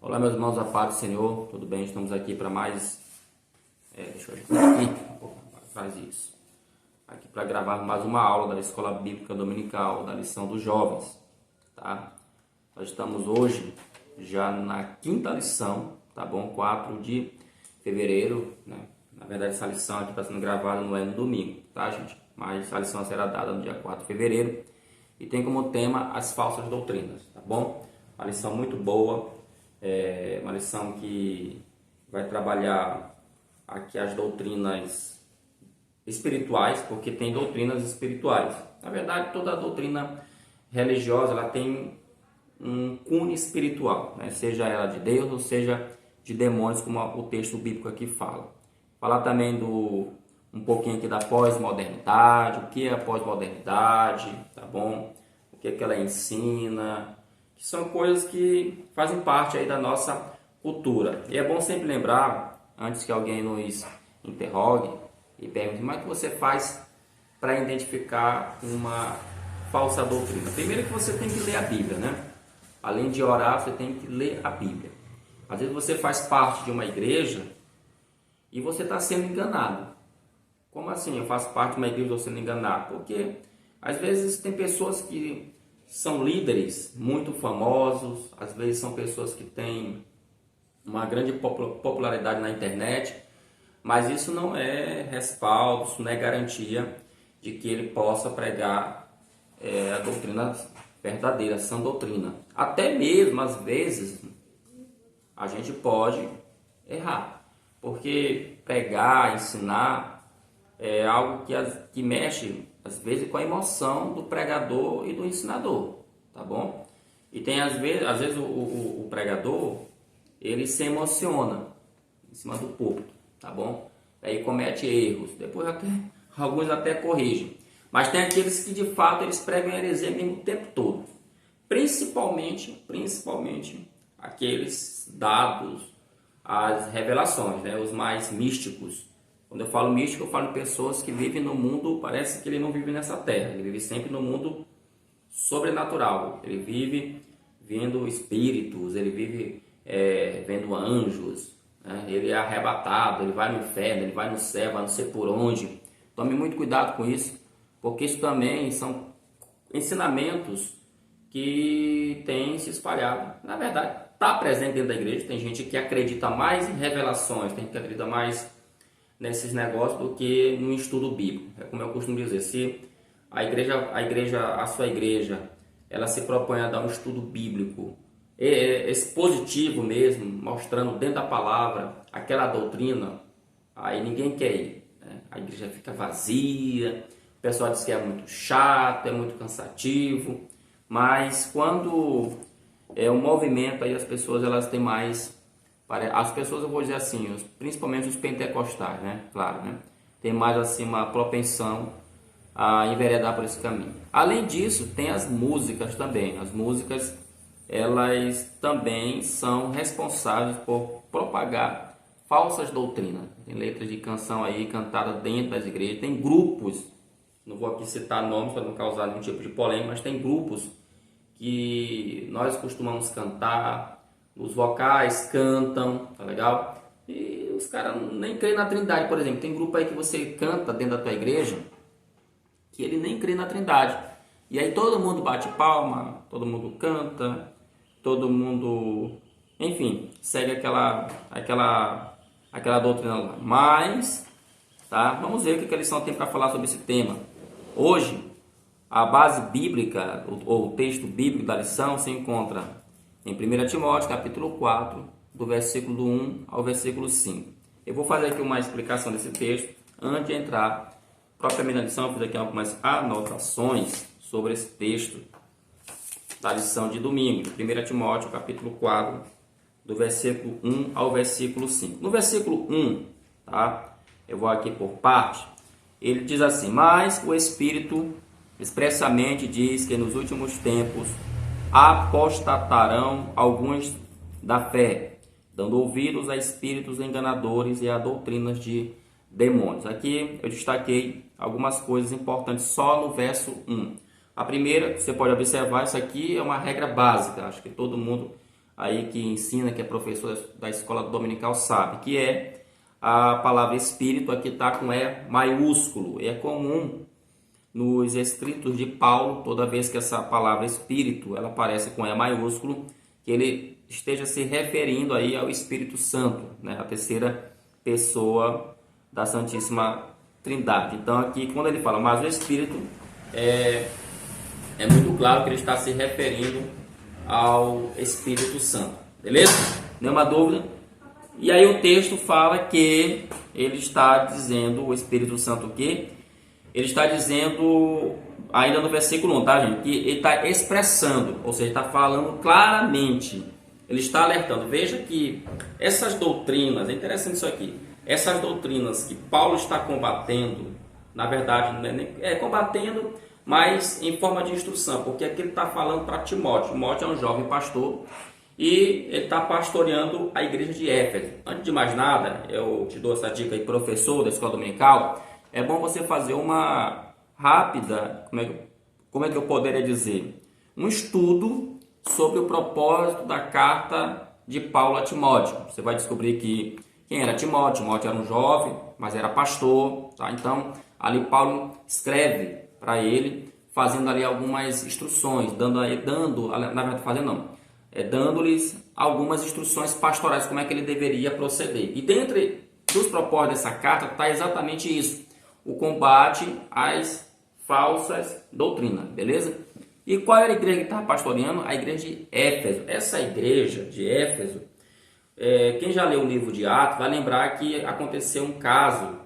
Olá, meus irmãos, a paz do Senhor, tudo bem? Estamos aqui para mais. Deixa eu ajudar aqui, um pouco faz isso. Aqui para gravar mais uma aula da Escola Bíblica Dominical, da lição dos jovens, tá? Nós estamos hoje já na quinta lição, tá bom? 4 de fevereiro, né? Na verdade, essa lição aqui está sendo gravada não é no domingo, tá, gente? Mas a lição será dada no dia 4 de fevereiro e tem como tema as falsas doutrinas, tá bom? Uma lição muito boa. Uma lição que vai trabalhar aqui as doutrinas espirituais, porque tem doutrinas espirituais. Na verdade, toda doutrina religiosa ela tem um cunho espiritual, né? Seja ela de Deus ou seja de demônios, como o texto bíblico aqui fala. Falar também um pouquinho aqui da pós-modernidade, o que é a pós-modernidade, tá bom? O que é que ela ensina, que são coisas que fazem parte aí da nossa cultura. E é bom sempre lembrar, antes que alguém nos interrogue e pergunte, mas o que você faz para identificar uma falsa doutrina? Primeiro que você tem que ler a Bíblia, né? Além de orar, você tem que ler a Bíblia. Às vezes você faz parte de uma igreja e você está sendo enganado. Como assim eu faço parte de uma igreja e estou sendo enganado? Porque às vezes tem pessoas que são líderes muito famosos, às vezes são pessoas que têm uma grande popularidade na internet, mas isso não é respaldo, isso não é garantia de que ele possa pregar a doutrina verdadeira, a sã doutrina. Até mesmo, às vezes, a gente pode errar, porque pregar, ensinar é algo que mexe às vezes com a emoção do pregador e do ensinador, tá bom? E tem às vezes o pregador, ele se emociona em cima do púlpito, tá bom? Aí comete erros, depois alguns até corrigem. Mas tem aqueles que de fato eles pregam heresia mesmo o tempo todo. Principalmente aqueles dados às revelações, né? Os mais místicos. Quando eu falo místico, eu falo de pessoas que vivem no mundo, parece que ele não vive nessa terra, ele vive sempre no mundo sobrenatural, ele vive vendo espíritos, ele vive vendo anjos, né? Ele é arrebatado, ele vai no inferno, ele vai no céu, vai não sei por onde. Tome muito cuidado com isso, porque isso também são ensinamentos que têm se espalhado. Na verdade, está presente dentro da igreja, tem gente que acredita mais em revelações, tem gente que acredita mais nesses negócios do que no estudo bíblico. É como eu costumo dizer, se a sua igreja, ela se propõe a dar um estudo bíblico expositivo mesmo, mostrando dentro da palavra aquela doutrina, aí ninguém quer ir, né? A igreja fica vazia, o pessoal diz que é muito chato, é muito cansativo, mas quando é um movimento, aí as pessoas elas têm mais. As pessoas, eu vou dizer assim, principalmente os pentecostais, né? Claro, né? Tem mais assim uma propensão a enveredar por esse caminho. Além disso, tem as músicas também. As músicas, elas também são responsáveis por propagar falsas doutrinas. Tem letras de canção aí cantada dentro das igrejas. Tem grupos, não vou aqui citar nomes para não causar nenhum tipo de polêmica, mas tem grupos que nós costumamos cantar. Os vocais cantam, tá legal? E os caras nem creem na Trindade, por exemplo. Tem grupo aí que você canta dentro da tua igreja que ele nem crê na Trindade. E aí todo mundo bate palma, todo mundo canta, todo mundo, enfim, segue aquela doutrina lá. Mas, tá? Vamos ver o que a lição tem para falar sobre esse tema. Hoje, a base bíblica, ou o texto bíblico da lição se encontra em 1 Timóteo, capítulo 4, do versículo 1 ao versículo 5. Eu vou fazer aqui uma explicação desse texto. Antes de entrar propriamente na lição, eu fiz aqui algumas anotações sobre esse texto da lição de domingo. 1 Timóteo, capítulo 4, do versículo 1 ao versículo 5. No versículo 1, tá? Eu vou aqui por parte. Ele diz assim: mas o Espírito expressamente diz que nos últimos tempos apostatarão alguns da fé, dando ouvidos a espíritos enganadores e a doutrinas de demônios. Aqui eu destaquei algumas coisas importantes só no verso 1. A primeira, você pode observar, isso aqui é uma regra básica, acho que todo mundo aí que ensina, que é professor da escola dominical, sabe, que é a palavra espírito aqui está com E maiúsculo. É comum nos escritos de Paulo, toda vez que essa palavra espírito ela aparece com E maiúsculo, que ele esteja se referindo aí ao Espírito Santo, né, a terceira pessoa da Santíssima Trindade. Então aqui quando ele fala mas o Espírito, é muito claro que ele está se referindo ao Espírito Santo, beleza? Nenhuma dúvida? E aí o texto fala que ele está dizendo, o Espírito Santo o quê? Ele está dizendo, ainda no versículo 1, tá, gente? Que ele está expressando, ou seja, está falando claramente. Ele está alertando. Veja que essas doutrinas, é interessante isso aqui, essas doutrinas que Paulo está combatendo, na verdade, combatendo, mas em forma de instrução, porque aqui ele está falando para Timóteo. Timóteo é um jovem pastor e ele está pastoreando a igreja de Éfeso. Antes de mais nada, eu te dou essa dica aí, professor da escola dominical, é bom você fazer uma rápida, como é que eu poderia dizer? Um estudo sobre o propósito da carta de Paulo a Timóteo. Você vai descobrir que quem era Timóteo? Timóteo era um jovem, mas era pastor, tá? Então, ali Paulo escreve para ele, fazendo ali algumas instruções, dando-lhes algumas instruções pastorais, como é que ele deveria proceder. E dentre dos propósitos dessa carta está exatamente isso, o combate às falsas doutrinas, beleza? E qual era a igreja que estava pastoreando? A igreja de Éfeso. Essa igreja de Éfeso, quem já leu o livro de Atos vai lembrar que aconteceu um caso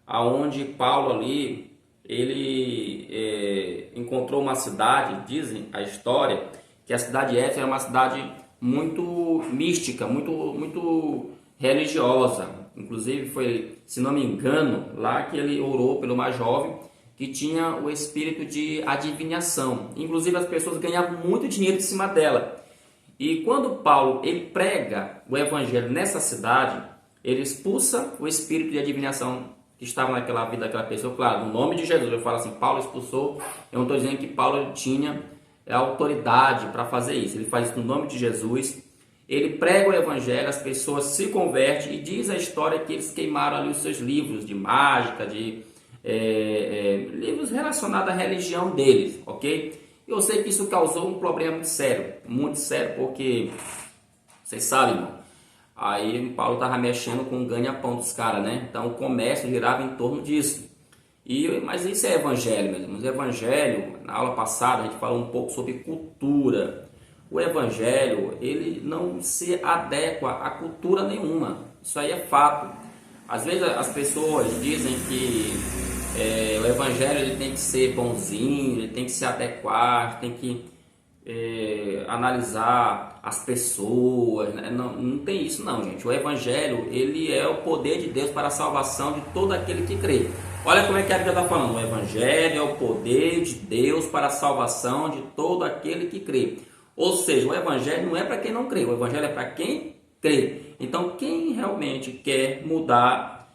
onde Paulo ali, ele encontrou uma cidade, dizem a história, que a cidade de Éfeso era uma cidade muito mística, muito religiosa. Inclusive foi, se não me engano, lá que ele orou pelo mais jovem, que tinha o espírito de adivinhação. Inclusive as pessoas ganhavam muito dinheiro em cima dela. E quando Paulo ele prega o evangelho nessa cidade, ele expulsa o espírito de adivinhação que estava naquela vida daquela pessoa. Claro, no nome de Jesus, eu falo assim, Paulo expulsou. Eu não estou dizendo que Paulo tinha autoridade para fazer isso. Ele faz isso no nome de Jesus. Ele prega o evangelho, as pessoas se convertem e diz a história que eles queimaram ali os seus livros de mágica, de livros relacionados à religião deles, ok? Eu sei que isso causou um problema muito sério, porque vocês sabem, irmão, aí Paulo estava mexendo com o ganha-pão dos caras, né? Então o comércio girava em torno disso. Mas isso é evangelho, meus irmãos. O evangelho, na aula passada, a gente falou um pouco sobre cultura. O evangelho, ele não se adequa a cultura nenhuma. Isso aí é fato. Às vezes as pessoas dizem que o evangelho ele tem que ser bonzinho, ele tem que se adequar, tem que analisar as pessoas, né? Não tem isso não, gente. O evangelho ele é o poder de Deus para a salvação de todo aquele que crê. Olha como é que a Bíblia está falando. O evangelho é o poder de Deus para a salvação de todo aquele que crê. Ou seja, o evangelho não é para quem não crê, o evangelho é para quem crê. Então quem realmente quer mudar,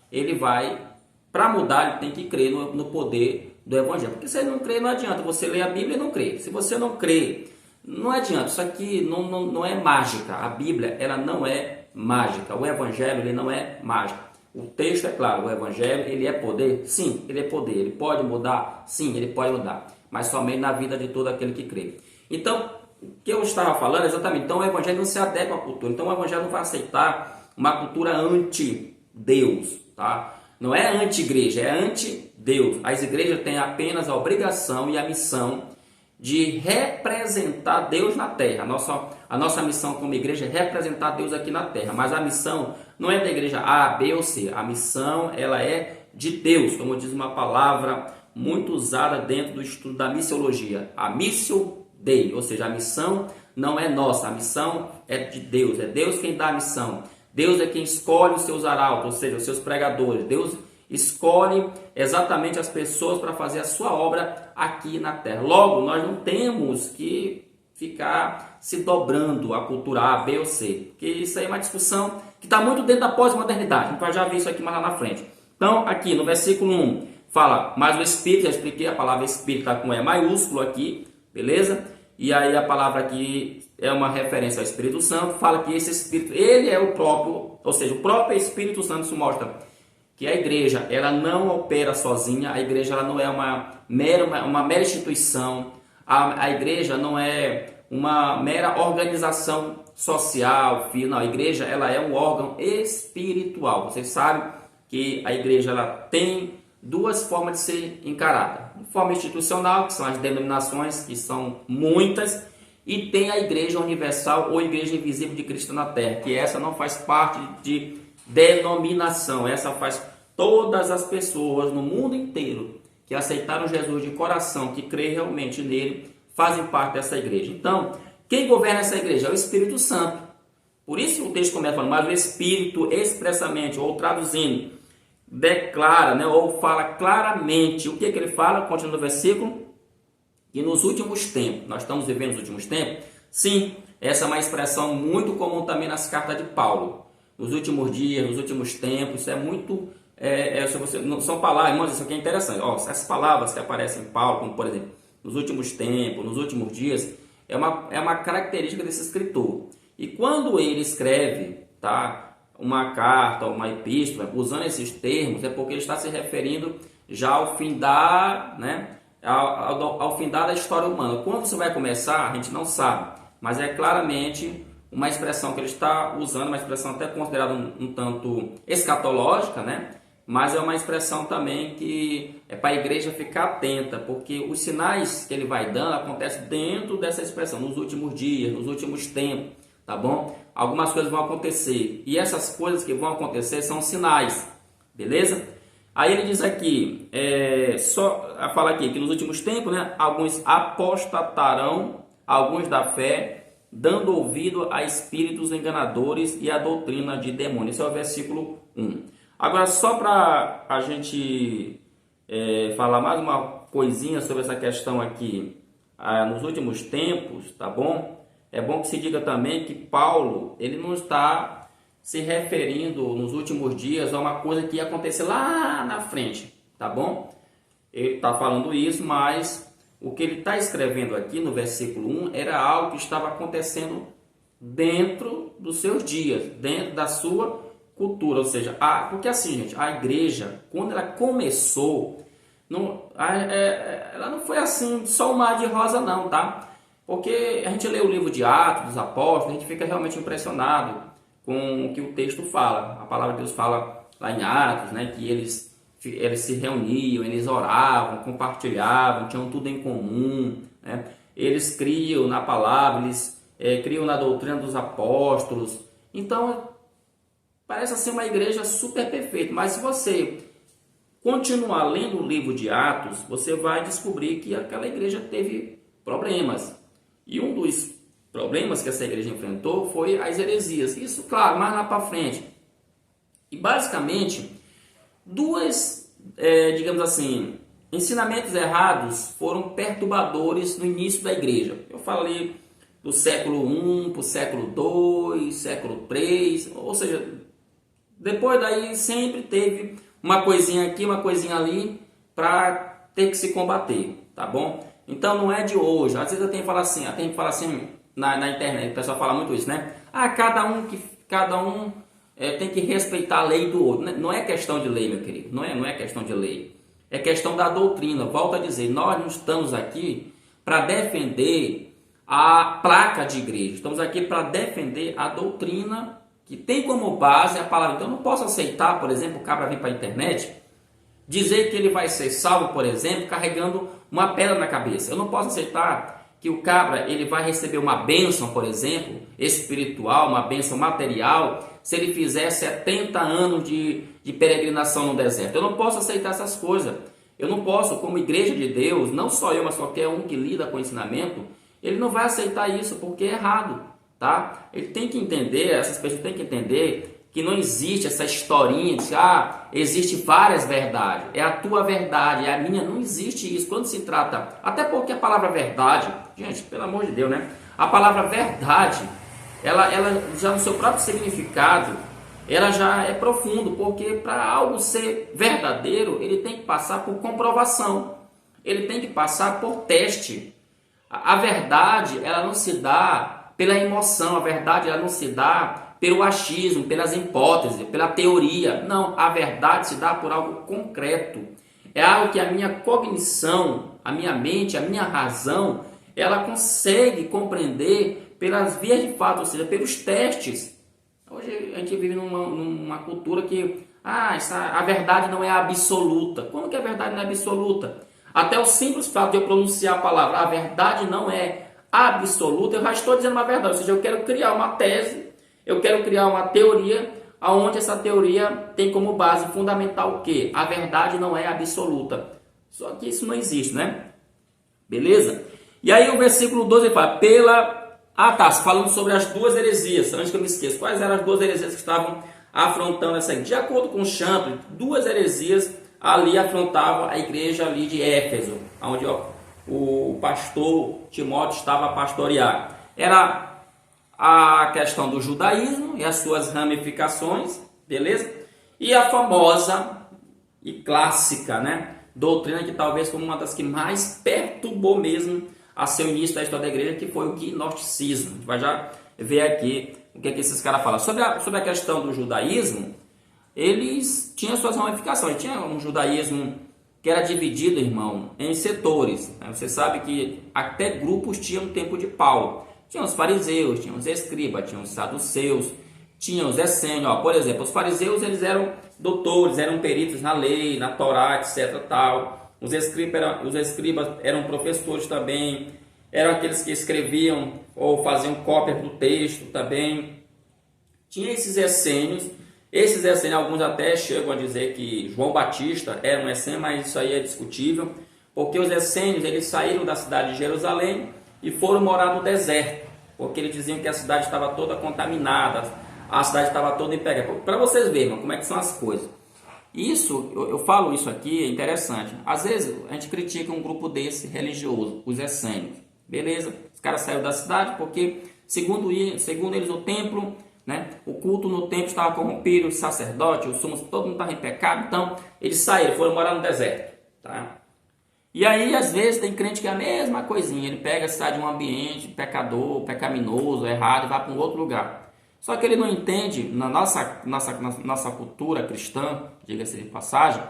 para mudar ele tem que crer no poder do evangelho. Porque se ele não crê, não adianta. Você lê a Bíblia e não crê. Se você não crê, não adianta. Isso aqui não é mágica. A Bíblia ela não é mágica. O evangelho ele não é mágica. O texto é claro, o evangelho ele é poder? Sim, ele é poder. Ele pode mudar? Sim, ele pode mudar. Mas somente na vida de todo aquele que crê. Então, o que eu estava falando exatamente, então o evangelho não se adequa à cultura. Então o evangelho não vai aceitar uma cultura anti-Deus, tá? Não é anti-igreja, é anti-Deus. As igrejas têm apenas a obrigação e a missão de representar Deus na terra. A nossa missão como igreja é representar Deus aqui na terra. Mas a missão não é da igreja A, B ou C. A missão ela é de Deus, como diz uma palavra muito usada dentro do estudo da missiologia. A missio Dei, ou seja, a missão não é nossa, a missão é de Deus. É Deus quem dá a missão. Deus é quem escolhe os seus arautos, ou seja, os seus pregadores. Deus escolhe exatamente as pessoas para fazer a sua obra aqui na terra. Logo, nós não temos que ficar se dobrando a cultura A, B ou C, porque isso aí é uma discussão que está muito dentro da pós-modernidade. A gente vai já ver isso aqui mais lá na frente. Então, aqui no versículo 1, fala, mas o Espírito, já expliquei, a palavra Espírito está com E maiúsculo aqui, beleza? e aí a palavra aqui é uma referência ao Espírito Santo, fala que esse Espírito, ele é o próprio, ou seja, o próprio Espírito Santo. Isso mostra que a igreja, ela não opera sozinha, a igreja ela não é uma mera instituição, a igreja não é uma mera organização social, não, a igreja ela é um órgão espiritual. Vocês sabem que a igreja ela tem duas formas de ser encarada: uma forma institucional, que são as denominações, que são muitas, e tem a igreja universal ou igreja invisível de Cristo na Terra, que essa não faz parte de denominação, essa faz todas as pessoas no mundo inteiro que aceitaram Jesus de coração, que creem realmente nele, fazem parte dessa igreja. Então, quem governa essa igreja é o Espírito Santo. Por isso o texto começa falando, mas o Espírito expressamente, ou traduzindo, declara, né, ou fala claramente. O que ele fala? Continua no versículo. E nos últimos tempos, nós estamos vivendo os últimos tempos? Sim, essa é uma expressão muito comum também nas cartas de Paulo. Nos últimos dias, nos últimos tempos, isso é muito... são palavras, irmãos, isso aqui é interessante. Essas palavras que aparecem em Paulo, como por exemplo, nos últimos tempos, nos últimos dias, é uma característica desse escritor. E quando ele escreve, tá, uma carta, uma epístola, usando esses termos, é porque ele está se referindo já ao fim ao fim da história humana. Quando isso vai começar, a gente não sabe, mas é claramente uma expressão que ele está usando, uma expressão até considerada um tanto escatológica, né? Mas é uma expressão também que é para a igreja ficar atenta, porque os sinais que ele vai dando acontecem dentro dessa expressão, nos últimos dias, nos últimos tempos, tá bom? Algumas coisas vão acontecer, e essas coisas que vão acontecer são sinais, beleza? Aí ele diz aqui, fala aqui que nos últimos tempos, né, alguns apostatarão, alguns da fé, dando ouvido a espíritos enganadores e a doutrina de demônios. Esse é o versículo 1. Agora, só para a gente falar mais uma coisinha sobre essa questão aqui, nos últimos tempos, tá bom? É bom que se diga também que Paulo, ele não está se referindo nos últimos dias a uma coisa que ia acontecer lá na frente, tá bom? Ele está falando isso, mas o que ele está escrevendo aqui no versículo 1 era algo que estava acontecendo dentro dos seus dias, dentro da sua cultura, ou seja, porque assim, gente, a igreja, quando ela começou, ela não foi assim só um mar de rosa não, tá? Porque a gente lê o livro de Atos dos Apóstolos, a gente fica realmente impressionado com o que o texto fala. A palavra de Deus fala lá em Atos, né, que eles se reuniam, eles oravam, compartilhavam, tinham tudo em comum, né? Eles criam na palavra, eles criam na doutrina dos apóstolos. Então, parece assim uma igreja super perfeita, mas se você continuar lendo o livro de Atos, você vai descobrir que aquela igreja teve problemas. E um dos problemas que essa igreja enfrentou foi as heresias. Isso, claro, mais lá para frente. E basicamente, digamos assim, ensinamentos errados foram perturbadores no início da igreja. Eu falei do século I para o século II, século III, ou seja, depois daí sempre teve uma coisinha aqui, uma coisinha ali para ter que se combater, tá bom? Então não é de hoje. Às vezes eu tenho que falar assim, na internet, o pessoal fala muito isso, né? Cada um tem que respeitar a lei do outro. Não é questão de lei, meu querido. Não é questão de lei. É questão da doutrina. Volto a dizer, nós não estamos aqui para defender a placa de igreja. Estamos aqui para defender a doutrina que tem como base a palavra. Então eu não posso aceitar, por exemplo, o cabra vir para a internet dizer que ele vai ser salvo, por exemplo, carregando uma pedra na cabeça. Eu não posso aceitar que o cabra ele vai receber uma bênção, por exemplo, espiritual, uma bênção material, se ele fizer 70 anos de peregrinação no deserto. Eu não posso aceitar essas coisas. Eu não posso, como igreja de Deus, não só eu, mas qualquer um que lida com o ensinamento, ele não vai aceitar isso porque é errado, tá? Ele tem que entender, essas pessoas têm que entender que não existe essa historinha de existe várias verdades, é a tua verdade, é a minha, não existe isso. Quando se trata, até porque a palavra verdade, gente, pelo amor de Deus, né? A palavra verdade, ela já no seu próprio significado, ela já é profundo, porque para algo ser verdadeiro, ele tem que passar por comprovação, ele tem que passar por teste. A verdade, ela não se dá pela emoção, a verdade, ela não se dá pelo achismo, pelas hipóteses, pela teoria. Não, a verdade se dá por algo concreto. É algo que a minha cognição, a minha mente, a minha razão, ela consegue compreender pelas vias de fato, ou seja, pelos testes. Hoje a gente vive numa cultura que a verdade não é absoluta. Como que a verdade não é absoluta? Até o simples fato de eu pronunciar a palavra, a verdade não é absoluta, eu já estou dizendo uma verdade. Ou seja, eu quero criar uma tese, eu quero criar uma teoria, onde essa teoria tem como base fundamental o quê? A verdade não é absoluta. Só que isso não existe, né? Beleza? E aí o versículo 12 ele fala, falando sobre as duas heresias, antes que eu me esqueça, quais eram as duas heresias que estavam afrontando essa aí? De acordo com Champlin, duas heresias ali afrontavam a igreja ali de Éfeso, onde o pastor Timóteo estava a pastorear. Era a questão do judaísmo e as suas ramificações, beleza? E a famosa e clássica, né, doutrina que talvez foi uma das que mais perturbou mesmo a seu início da história da igreja, que foi o gnosticismo. A gente vai já ver aqui o que esses caras falam. Sobre a questão do judaísmo, eles tinham suas ramificações. Tinha um judaísmo que era dividido, irmão, em setores. Você sabe que até grupos tinham o tempo de Paulo. Tinha os fariseus, tinha os escribas, tinha os saduceus, tinha os essênios. Por exemplo, os fariseus eles eram doutores, eram peritos na lei, na Torá, etc. Tal. Os escribas eram professores também, eram aqueles que escreviam ou faziam cópia do texto também. Tinha esses essênios. Esses essênios, alguns até chegam a dizer que João Batista era um essênio, mas isso aí é discutível, porque os essênios eles saíram da cidade de Jerusalém e foram morar no deserto, porque eles diziam que a cidade estava toda contaminada, a cidade estava toda em pecado. Para vocês verem como é que são as coisas. Isso, eu falo isso aqui, é interessante. Às vezes a gente critica um grupo desse religioso, os essênios. Beleza, os caras saíram da cidade porque, segundo eles, o templo, né, o culto no templo estava corrompido, os sacerdotes, os sumos, todo mundo estava em pecado, então eles saíram, foram morar no deserto. Tá? E aí, às vezes, tem crente que é a mesma coisinha, ele pega, sai de um ambiente pecador, pecaminoso, errado, e vai para um outro lugar. Só que ele não entende, na nossa cultura cristã, diga-se de passagem,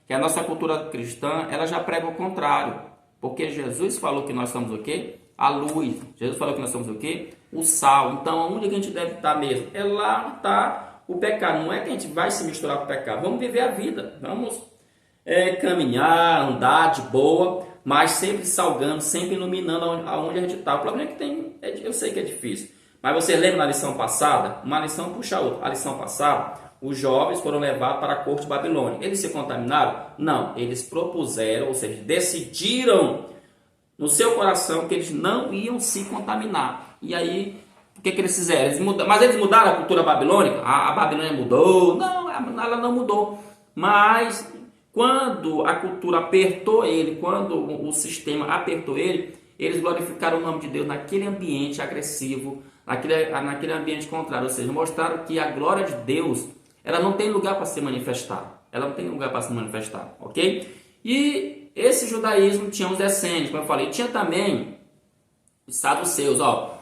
que a nossa cultura cristã, ela já prega o contrário. Porque Jesus falou que nós somos o quê? A luz. Jesus falou que nós somos o quê? O sal. Então, onde que a gente deve estar mesmo? É lá onde está o pecado. Não é que a gente vai se misturar com o pecado. Vamos viver a vida. Vamos caminhar, andar de boa, mas sempre salgando, sempre iluminando aonde a gente está. O problema é que eu sei que é difícil. Mas você lembra na lição passada? Uma lição puxa a outra. A lição passada, os jovens foram levados para a corte de Babilônia. Eles se contaminaram? Não. Eles propuseram, ou seja, decidiram no seu coração que eles não iam se contaminar. E aí, o que eles fizeram? Mas eles mudaram a cultura babilônica? A Babilônia mudou? Não, ela não mudou. Mas quando a cultura apertou ele, quando o sistema apertou ele, eles glorificaram o nome de Deus naquele ambiente agressivo, naquele ambiente contrário. Ou seja, mostraram que a glória de Deus, ela não tem lugar para se manifestar. Ela não tem lugar para se manifestar, ok? E esse judaísmo tinha os essênios, como eu falei. Tinha também os saduceus,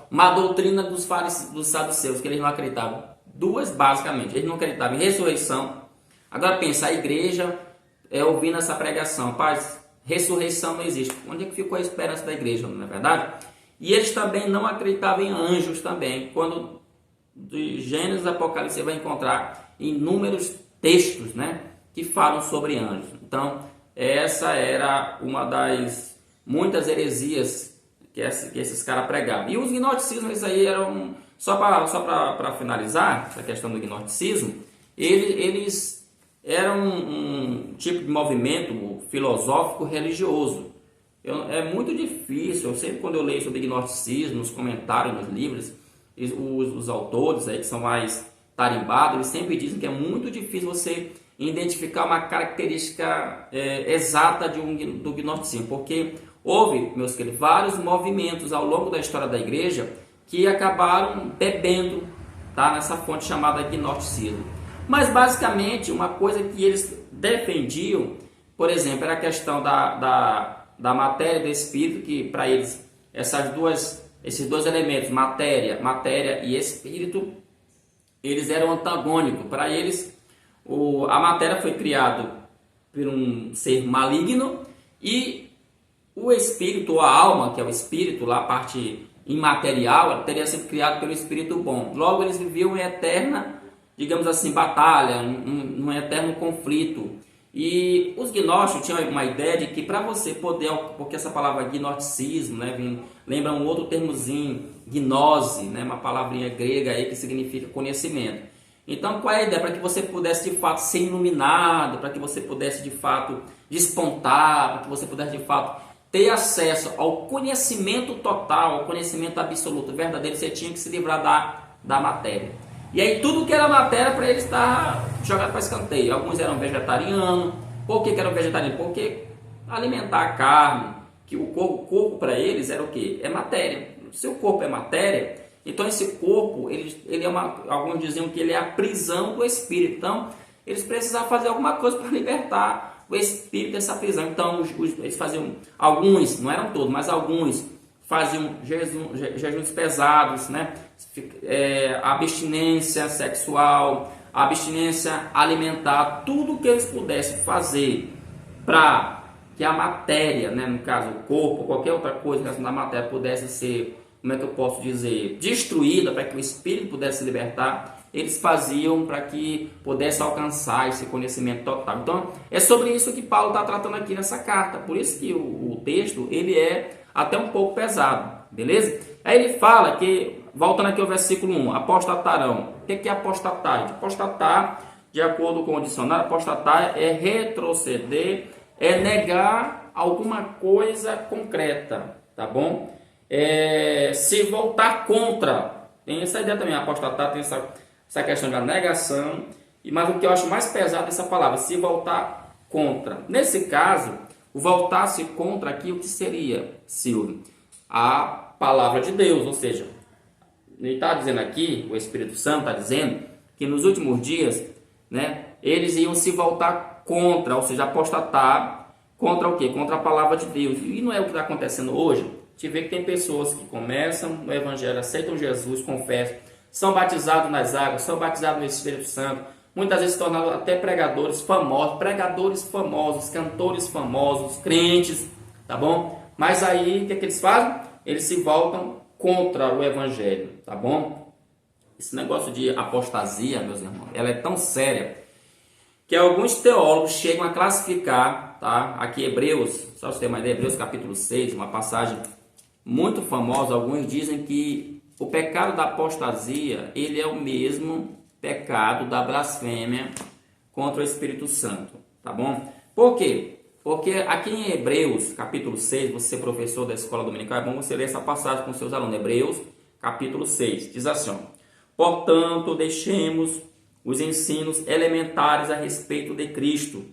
uma doutrina dos saduceus, que eles não acreditavam. Duas, basicamente. Eles não acreditavam em ressurreição. Agora pensa, a igreja ouvindo essa pregação. Paz, ressurreição não existe. Onde é que ficou a esperança da igreja, não é verdade? E eles também não acreditavam em anjos também. Quando de Gênesis e Apocalipse você vai encontrar inúmeros textos, né, que falam sobre anjos. Então, essa era uma das muitas heresias que esses caras pregavam. E os gnosticismos, isso aí eram... Só para finalizar, essa questão do gnosticismo, eles eram um tipo de movimento filosófico religioso. É muito difícil, sempre quando eu leio sobre gnosticismo, nos comentários, nos livros, os autores aí que são mais tarimbados, eles sempre dizem que é muito difícil você identificar uma característica exata do gnosticismo, porque houve, meus queridos, vários movimentos ao longo da história da igreja que acabaram bebendo, tá, nessa fonte chamada gnosticismo. Mas basicamente uma coisa que eles defendiam, por exemplo, era a questão da matéria e do espírito, que para eles esses dois elementos, matéria e espírito, eles eram antagônicos. Para eles, a matéria foi criada por um ser maligno e o espírito, ou a alma, que é o espírito, lá a parte imaterial, ela teria sido criada pelo espírito bom. Logo, eles viviam em eterna, digamos assim, batalha, num eterno conflito. E os gnósticos tinham uma ideia de que para você poder, porque essa palavra gnosticismo, né, lembra um outro termozinho, gnose, né, uma palavrinha grega aí que significa conhecimento. Então, qual é a ideia? Para que você pudesse de fato ser iluminado, para que você pudesse de fato despontar, para que você pudesse de fato ter acesso ao conhecimento total, ao conhecimento absoluto, verdadeiro, você tinha que se livrar da matéria. E aí tudo que era matéria para eles estava jogado para escanteio. Alguns eram vegetarianos. Por que eram vegetarianos? Porque alimentar a carne, que o corpo para eles era o quê? É matéria. Se o corpo é matéria, então esse corpo, ele é alguns diziam que ele é a prisão do espírito. Então, eles precisavam fazer alguma coisa para libertar o espírito dessa prisão. Então, eles faziam, alguns, não eram todos, mas alguns faziam jejuns pesados, né? Abstinência sexual, abstinência alimentar, tudo que eles pudessem fazer para que a matéria, né, no caso o corpo, qualquer outra coisa relacionada à matéria pudesse ser, como é que eu posso dizer, destruída, para que o espírito pudesse se libertar, eles faziam para que pudesse alcançar esse conhecimento total. Então, é sobre isso que Paulo está tratando aqui nessa carta. Por isso que o texto, ele é até um pouco pesado, beleza? Aí ele fala que, voltando aqui ao versículo 1, apostatarão. O que é apostatar? Apostatar, de acordo com o dicionário, apostatar é retroceder, é negar alguma coisa concreta, tá bom? Se voltar contra. Tem essa ideia também, apostatar tem essa questão da negação, mas o que eu acho mais pesado é essa palavra, se voltar contra. Nesse caso, o voltar-se contra aqui, o que seria, Silvio? A palavra de Deus, ou seja, ele está dizendo aqui, o Espírito Santo está dizendo, que nos últimos dias, né, eles iam se voltar contra, ou seja, apostatar contra o quê? Contra a palavra de Deus. E não é o que está acontecendo hoje. A gente vê que tem pessoas que começam no Evangelho, aceitam Jesus, confessam, são batizados nas águas, são batizados no Espírito Santo, muitas vezes se tornam até pregadores famosos, cantores famosos, crentes, tá bom? Mas aí, o que eles fazem? Eles se voltam contra o Evangelho, tá bom? Esse negócio de apostasia, meus irmãos, ela é tão séria que alguns teólogos chegam a classificar, tá? Aqui Hebreus, só você ter uma ideia, Hebreus capítulo 6, uma passagem muito famosa, alguns dizem que o pecado da apostasia, ele é o mesmo pecado da blasfêmia contra o Espírito Santo, tá bom? Por quê? Porque aqui em Hebreus, capítulo 6, você professor da escola dominical, é bom você ler essa passagem com seus alunos. Hebreus, capítulo 6, diz assim, ó, portanto, deixemos os ensinos elementares a respeito de Cristo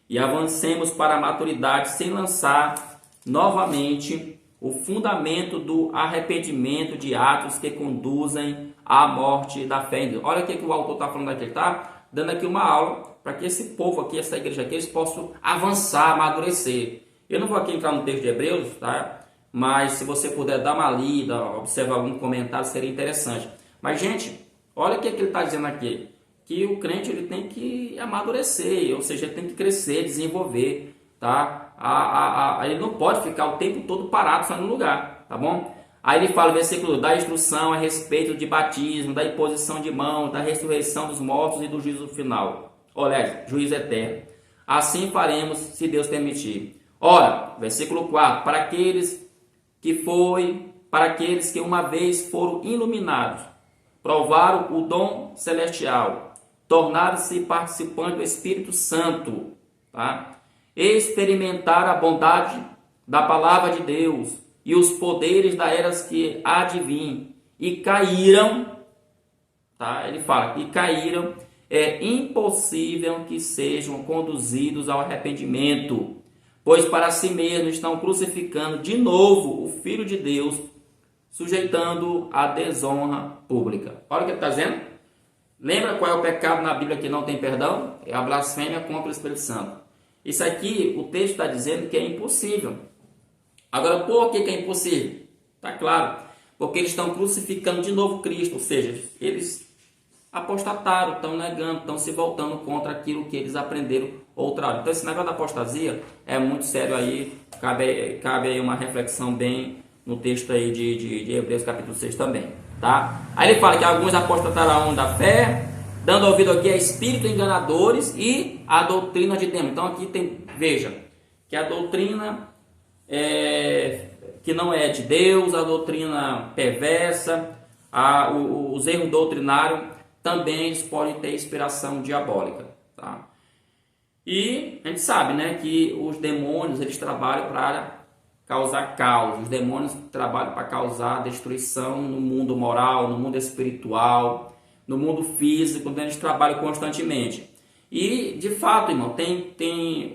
e avancemos para a maturidade sem lançar novamente o fundamento do arrependimento de atos que conduzem à morte da fé em Deus. Olha o que o autor está falando aqui, ele está dando aqui uma aula para que esse povo aqui, essa igreja aqui, eles possam avançar, amadurecer. Eu não vou aqui entrar no texto de Hebreus, tá? Mas se você puder dar uma lida, observar algum comentário, seria interessante. Mas, gente, olha o que ele está dizendo aqui, que o crente ele tem que amadurecer, ou seja, ele tem que crescer, desenvolver, tá? Ele não pode ficar o tempo todo parado só no lugar, tá bom? Aí ele fala, versículo, da instrução a respeito de batismo, da imposição de mãos, da ressurreição dos mortos e do juízo final. Olha, juízo eterno. Assim faremos, se Deus permitir. Ora, versículo 4, para aqueles que uma vez foram iluminados, provaram o dom celestial, tornaram-se participantes do Espírito Santo, tá? Experimentaram a bondade da palavra de Deus e os poderes da eras que há de vir, e caíram, tá? Ele fala, e caíram, é impossível que sejam conduzidos ao arrependimento, pois para si mesmos estão crucificando de novo o Filho de Deus, sujeitando a desonra pública. Olha o que ele está dizendo. Lembra qual é o pecado na Bíblia que não tem perdão? É a blasfêmia contra o Espírito Santo. Isso aqui, o texto está dizendo que é impossível. Agora, por que é impossível? Tá claro? Porque eles estão crucificando de novo Cristo, ou seja, eles apostataram, estão negando, estão se voltando contra aquilo que eles aprenderam outra hora. Então esse negócio da apostasia é muito sério aí, cabe aí uma reflexão bem no texto aí de Hebreus capítulo 6 também, tá? Aí ele fala que alguns apostatarão da fé, dando ouvido aqui a espíritos enganadores e a doutrina de demônios. Então aqui tem, veja, que a doutrina que não é de Deus, a doutrina perversa, os erros doutrinários também eles podem ter inspiração diabólica, tá? E a gente sabe, né, que os demônios eles trabalham para causar caos, os demônios trabalham para causar destruição no mundo moral, no mundo espiritual, no mundo físico, onde eles trabalham constantemente. E de fato, irmão,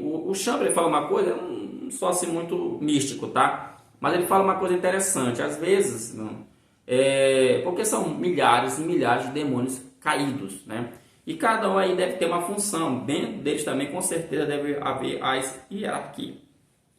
o Chamberlain fala uma coisa, não só assim muito místico, tá? Mas ele fala uma coisa interessante, às vezes, porque são milhares e milhares de demônios caídos, né? E cada um aí deve ter uma função, dentro deles também com certeza deve haver a hierarquia.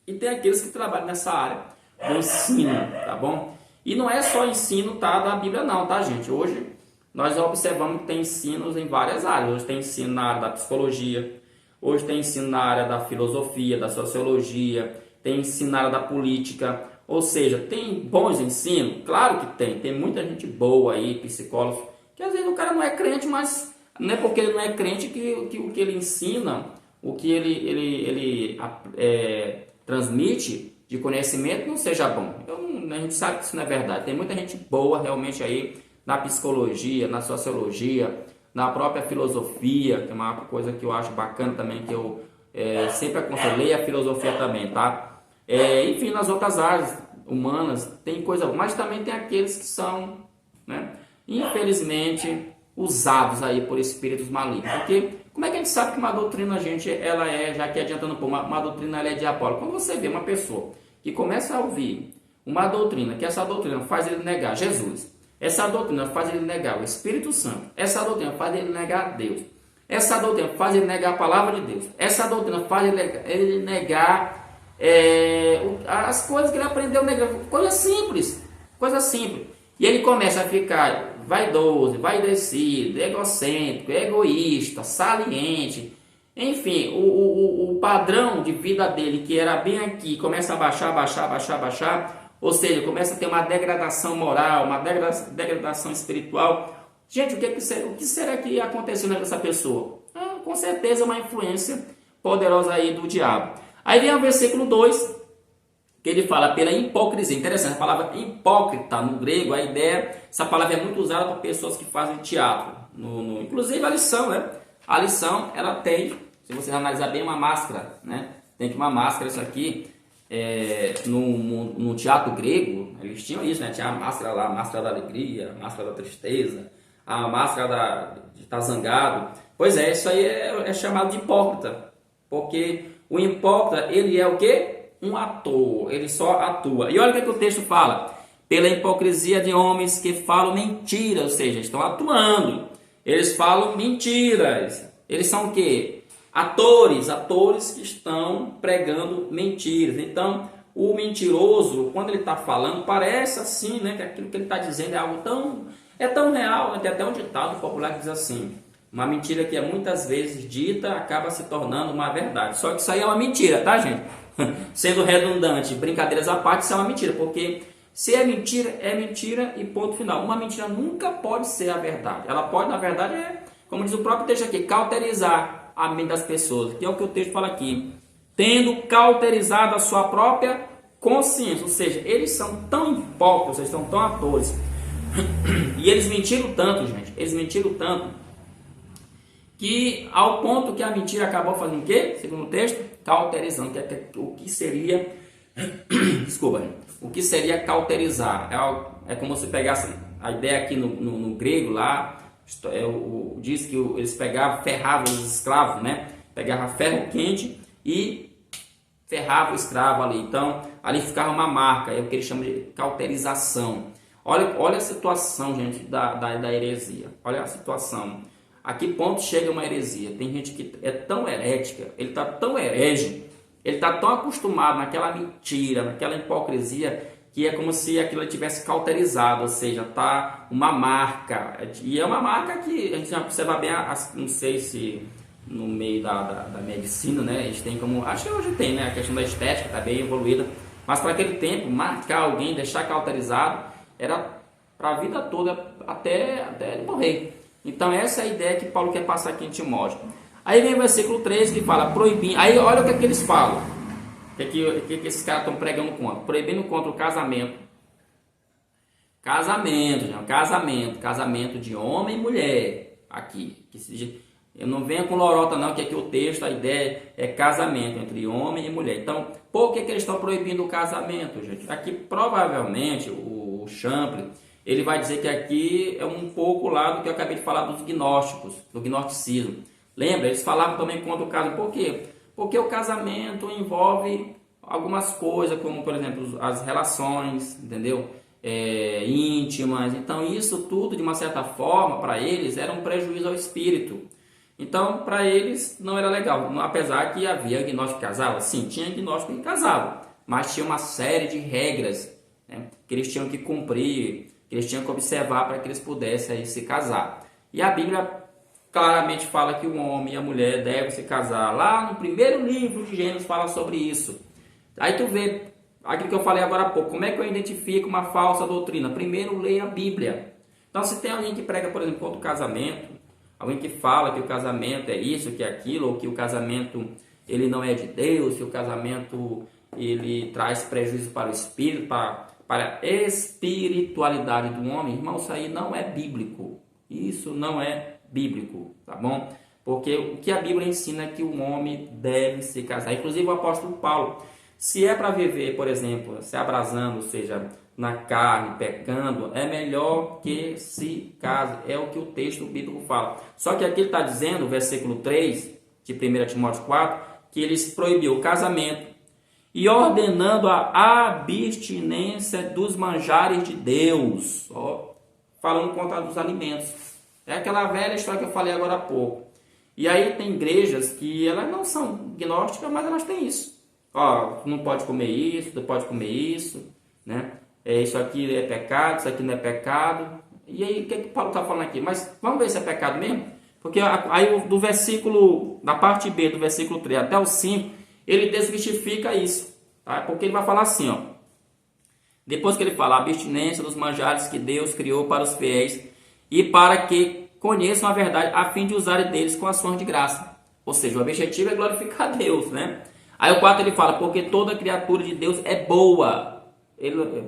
E tem aqueles que trabalham nessa área do ensino, tá bom? E não é só ensino, tá, da Bíblia não, tá, gente? Hoje nós observamos que tem ensinos em várias áreas. Hoje tem ensino na área da psicologia, hoje tem ensino na área da filosofia, da sociologia, tem ensino na área da política, ou seja, tem bons ensinos? Claro que tem muita gente boa aí, psicólogos, que às vezes o cara não é crente, mas não é porque ele não é crente que o que ele ensina, o que ele transmite de conhecimento não seja bom. Então a gente sabe que isso não é verdade. Tem muita gente boa realmente aí na psicologia, na sociologia, na própria filosofia, que é uma coisa que eu acho bacana também, que eu sempre aconselhei a filosofia também, tá? Enfim, nas outras áreas humanas tem coisa, mas também tem aqueles que são, né, infelizmente, usados aí por espíritos malignos. Porque como é que a gente sabe que uma doutrina, gente, ela já que adiantando um pouco, uma doutrina ela é diabólica? Quando você vê uma pessoa que começa a ouvir uma doutrina, que essa doutrina faz ele negar Jesus, essa doutrina faz ele negar o Espírito Santo, essa doutrina faz ele negar Deus, essa doutrina faz ele negar a palavra de Deus, essa doutrina faz ele negar as coisas que ele aprendeu a negar, coisa simples. E ele começa a ficar vaidoso, vaidecido, egocêntrico, egoísta, saliente. Enfim, o padrão de vida dele, que era bem aqui, começa a baixar. Ou seja, começa a ter uma degradação moral, uma degradação espiritual. Gente, o que será que aconteceu nessa pessoa? Com certeza uma influência poderosa aí do diabo. Aí vem o versículo 2, que ele fala pela hipocrisia. Interessante, a palavra hipócrita no grego, a ideia, essa palavra é muito usada por pessoas que fazem teatro. Inclusive a lição, né? A lição, ela tem, se você analisar bem, uma máscara, né? Tem que uma máscara, isso aqui, no teatro grego, eles tinham isso, né? Tinha a máscara lá, a máscara da alegria, a máscara da tristeza, a máscara de estar zangado. Pois é, isso aí é chamado de hipócrita, porque o hipócrita, ele é o quê? Um ator, ele só atua. E olha o que o texto fala: pela hipocrisia de homens que falam mentiras, ou seja, estão atuando, eles falam mentiras. Eles são o quê? Atores que estão pregando mentiras. Então, o mentiroso, quando ele está falando, parece assim, né, que aquilo que ele está dizendo é algo tão real, né? Tem até um ditado popular que diz assim: uma mentira que é muitas vezes dita acaba se tornando uma verdade. Só que isso aí é uma mentira, tá, gente? Sendo redundante, brincadeiras à parte, isso é uma mentira, porque se é mentira e ponto final. Uma mentira nunca pode ser a verdade. Ela pode, na verdade, como diz o próprio texto aqui, cauterizar a mente das pessoas, que é o que o texto fala aqui, tendo cauterizado a sua própria consciência. Ou seja, eles são tão hipócritas, eles são tão atores, e eles mentiram tanto, gente, que ao ponto que a mentira acabou fazendo o quê? Segundo o texto, cauterizando, o que seria desculpa, o que seria cauterizar? É como se pegasse a ideia aqui no grego lá, diz que eles ferravam os escravos, né? Pegavam ferro quente e ferrava o escravo ali. Então, ali ficava uma marca, é o que eles chamam de cauterização. Olha a situação, gente, da heresia. Olha a situação. A que ponto chega uma heresia? Tem gente que é tão herética, ele está tão herege, ele está tão acostumado naquela mentira, naquela hipocrisia, que é como se aquilo tivesse cauterizado, ou seja, tá uma marca. E é uma marca que a gente já observa bem, não sei se no meio da medicina, né, eles têm como, acho que hoje tem, né, a questão da estética está bem evoluída, mas para aquele tempo, marcar alguém, deixar cauterizado, era para a vida toda, até ele morrer. Então essa é a ideia que Paulo quer passar aqui em Timóteo. Aí vem o versículo 13 que fala, proibindo, aí olha o que é que eles falam, o que esses caras estão pregando contra, proibindo contra o casamento. Casamento de homem e mulher, aqui, eu não venho com lorota não, que aqui o texto, a ideia é casamento entre homem e mulher. Então, por que eles estão proibindo o casamento, gente? Aqui, provavelmente, o Champlin, ele vai dizer que aqui é um pouco lá do que eu acabei de falar dos gnósticos, do gnosticismo. Lembra? Eles falavam também contra o casamento. Por quê? Porque o casamento envolve algumas coisas, como, por exemplo, as relações, entendeu? Íntimas. Então, isso tudo, de uma certa forma, para eles, era um prejuízo ao espírito. Então, para eles não era legal, apesar que havia gnóstico que casava. Sim, tinha gnóstico que casava, mas tinha uma série de regras, né, que eles tinham que cumprir, que eles tinham que observar para que eles pudessem aí se casar. E a Bíblia claramente fala que o homem e a mulher devem se casar. Lá no primeiro livro de Gênesis fala sobre isso. Aí tu vê aquilo que eu falei agora há pouco, como é que eu identifico uma falsa doutrina? Primeiro leia a Bíblia. Então, se tem alguém que prega, por exemplo, contra o casamento, alguém que fala que o casamento é isso, que é aquilo, ou que o casamento ele não é de Deus, que o casamento ele traz prejuízo para o espírito, para a espiritualidade do homem, irmão, isso aí não é bíblico. Isso não é bíblico, tá bom? Porque o que a Bíblia ensina é que o homem deve se casar. Inclusive o apóstolo Paulo, se é para viver, por exemplo, se abrasando, ou seja, na carne, pecando, é melhor que se case. É o que o texto bíblico fala. Só que aqui ele está dizendo, versículo 3 de 1 Timóteo 4, que eles proibiu o casamento e ordenando a abstinência dos manjares de Deus. Ó, falando contra os alimentos. É aquela velha história que eu falei agora há pouco. E aí tem igrejas que elas não são gnósticas, mas elas têm isso. Ó, não pode comer isso, não pode comer isso, né? Isso aqui é pecado, isso aqui não é pecado. E aí, o que Paulo está falando aqui? Mas vamos ver se é pecado mesmo? Porque aí do versículo, da parte B do versículo 3 até o 5, ele desmistifica isso. Tá? Porque ele vai falar assim, ó. Depois que ele fala a abstinência dos manjares que Deus criou para os fiéis e para que conheçam a verdade, a fim de usarem deles com ações de graça. Ou seja, o objetivo é glorificar a Deus, né? Aí o 4 ele fala, porque toda criatura de Deus é boa.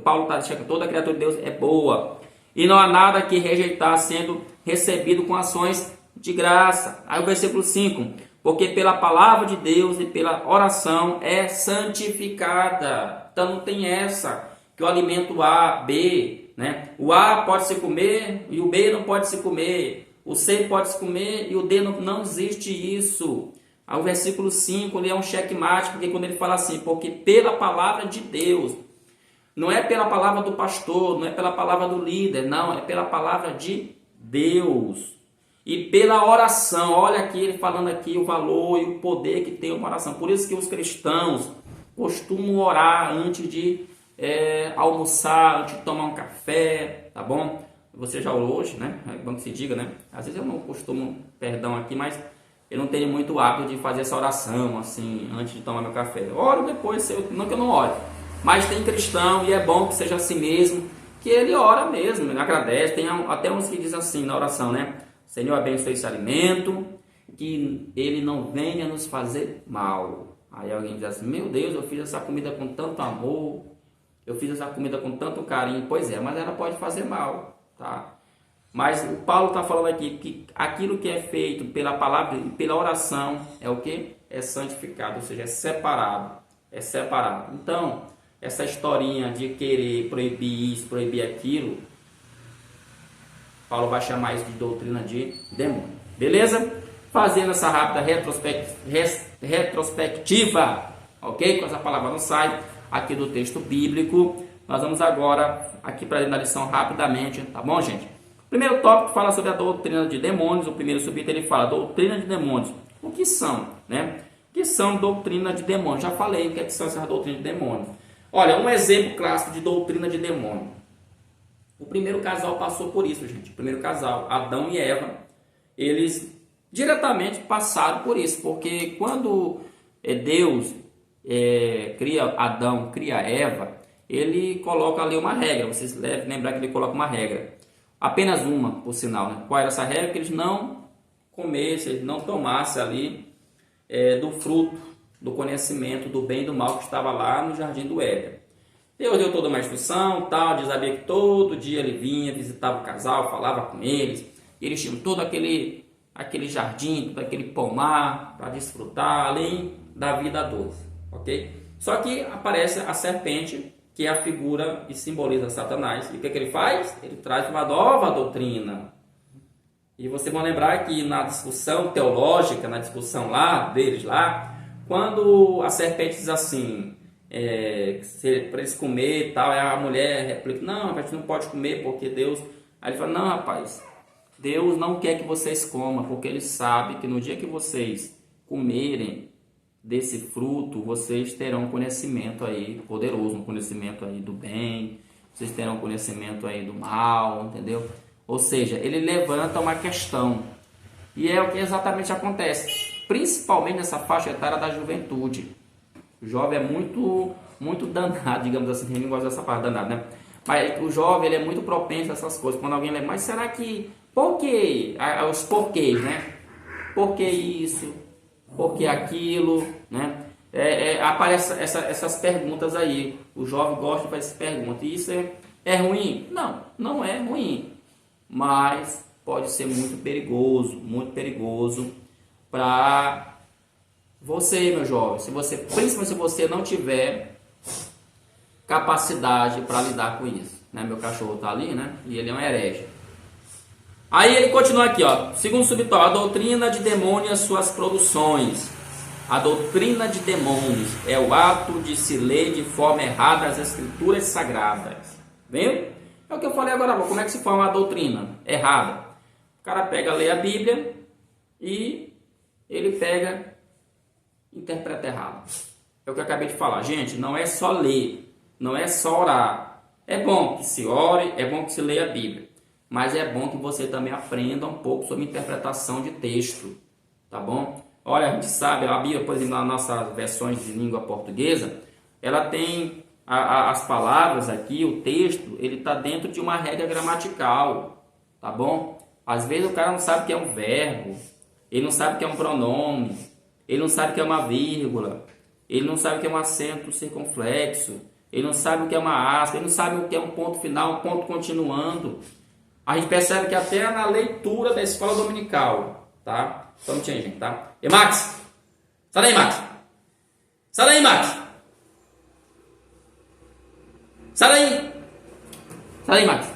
Paulo está dizendo que toda criatura de Deus é boa. E não há nada que rejeitar sendo recebido com ações de graça. Aí o versículo 5, porque pela palavra de Deus e pela oração é santificada. Então não tem essa, que o alimento A, B, né? O A pode se comer e o B não pode se comer. O C pode se comer e o D não existe isso. Aí o versículo 5 ele é um checkmate, porque quando ele fala assim, porque pela palavra de Deus, não é pela palavra do pastor, não é pela palavra do líder, não, é pela palavra de Deus. E pela oração, olha aqui ele falando aqui o valor e o poder que tem uma oração. Por isso que os cristãos costumam orar antes de almoçar, antes de tomar um café, tá bom? Você já orou hoje, né? É bom que se diga, né? Às vezes eu não costumo, perdão aqui, mas eu não tenho muito hábito de fazer essa oração, assim, antes de tomar meu café. Eu oro depois, não que eu não ore. Mas tem cristão, e é bom que seja assim mesmo, que ele ora mesmo, ele agradece. Tem até uns que dizem assim na oração, né? Senhor, abençoe esse alimento, que ele não venha nos fazer mal. Aí alguém diz assim, meu Deus, eu fiz essa comida com tanto amor, eu fiz essa comida com tanto carinho. Pois é, mas ela pode fazer mal, tá? Mas o Paulo está falando aqui que aquilo que é feito pela palavra e pela oração é o que? É santificado, ou seja, é separado. É separado. Então, essa historinha de querer proibir isso, proibir aquilo, Paulo vai chamar isso de doutrina de demônio. Beleza? Fazendo essa rápida retrospectiva, ok? Com essa palavra não sai aqui do texto bíblico. Nós vamos agora aqui para a lição rapidamente, tá bom, gente? O primeiro tópico fala sobre a doutrina de demônios. O primeiro subtítulo ele fala doutrina de demônios. O que são, né? O que são doutrina de demônios? Já falei o que são essas doutrinas de demônios. Olha, um exemplo clássico de doutrina de demônio. O primeiro casal passou por isso, gente. O primeiro casal, Adão e Eva, eles diretamente passaram por isso, porque quando Deus cria Adão, cria Eva, ele coloca ali uma regra. Vocês devem lembrar que ele coloca uma regra, apenas uma, por sinal, né? Qual era essa regra? Que eles não comessem, eles não tomassem ali do fruto do conhecimento do bem e do mal que estava lá no jardim do Éden. Deus deu toda uma instrução, tal, diz a Bíblia que todo dia ele vinha, visitava o casal, falava com eles, e eles tinham todo aquele jardim, todo aquele pomar para desfrutar, além da vida doce, ok? Só que aparece a serpente, que é a figura que simboliza Satanás, e o que ele faz? Ele traz uma nova doutrina. E vocês vão lembrar que na discussão teológica, na discussão deles lá, quando a serpente diz assim, para eles comer e tal, a mulher replica, não, a gente não pode comer porque Deus... Aí ele fala, não, rapaz, Deus não quer que vocês comam, porque Ele sabe que no dia que vocês comerem desse fruto, vocês terão conhecimento aí poderoso, um conhecimento aí do bem, vocês terão conhecimento aí do mal, entendeu? Ou seja, ele levanta uma questão, e é o que exatamente acontece, principalmente nessa faixa etária da juventude. O jovem é muito danado, digamos assim, ninguém gosta dessa parte danada, né? Mas o jovem ele é muito propenso a essas coisas. Quando alguém lembra, mas será que... Por quê? Os porquês, né? Por que isso? Por que aquilo? Né? Aparecem essas perguntas aí. O jovem gosta de fazer essas perguntas. E isso é ruim? Não, não é ruim. Mas pode ser muito perigoso para você, meu jovem. Principalmente se você não tiver capacidade para lidar com isso, né? Meu cachorro tá ali, né? E ele é um herege. Aí ele continua aqui, ó. Segundo subtópico, a doutrina de demônio e as suas produções. A doutrina de demônios é o ato de se ler de forma errada as escrituras sagradas. Viu? É o que eu falei agora. Como é que se forma a doutrina errada? O cara lê a Bíblia e ele interpreta errado. É o que eu acabei de falar. Gente, não é só ler. Não é só orar. É bom que se ore, é bom que se leia a Bíblia. Mas é bom que você também aprenda um pouco sobre interpretação de texto. Tá bom? Olha, a gente sabe, a Bíblia, por exemplo, nas nossas versões de língua portuguesa, ela tem as palavras aqui, o texto, ele está dentro de uma regra gramatical. Tá bom? Às vezes o cara não sabe o que é um verbo, ele não sabe o que é um pronome, ele não sabe o que é uma vírgula, ele não sabe o que é um acento circunflexo, ele não sabe o que é uma aspa, ele não sabe o que é um ponto final, um ponto continuando. A gente percebe que até na leitura da escola dominical, tá? Só um minutinho, gente, tá? E Max! Sai daí, Max! Sai daí, Max! Sai daí! Sai daí, Max!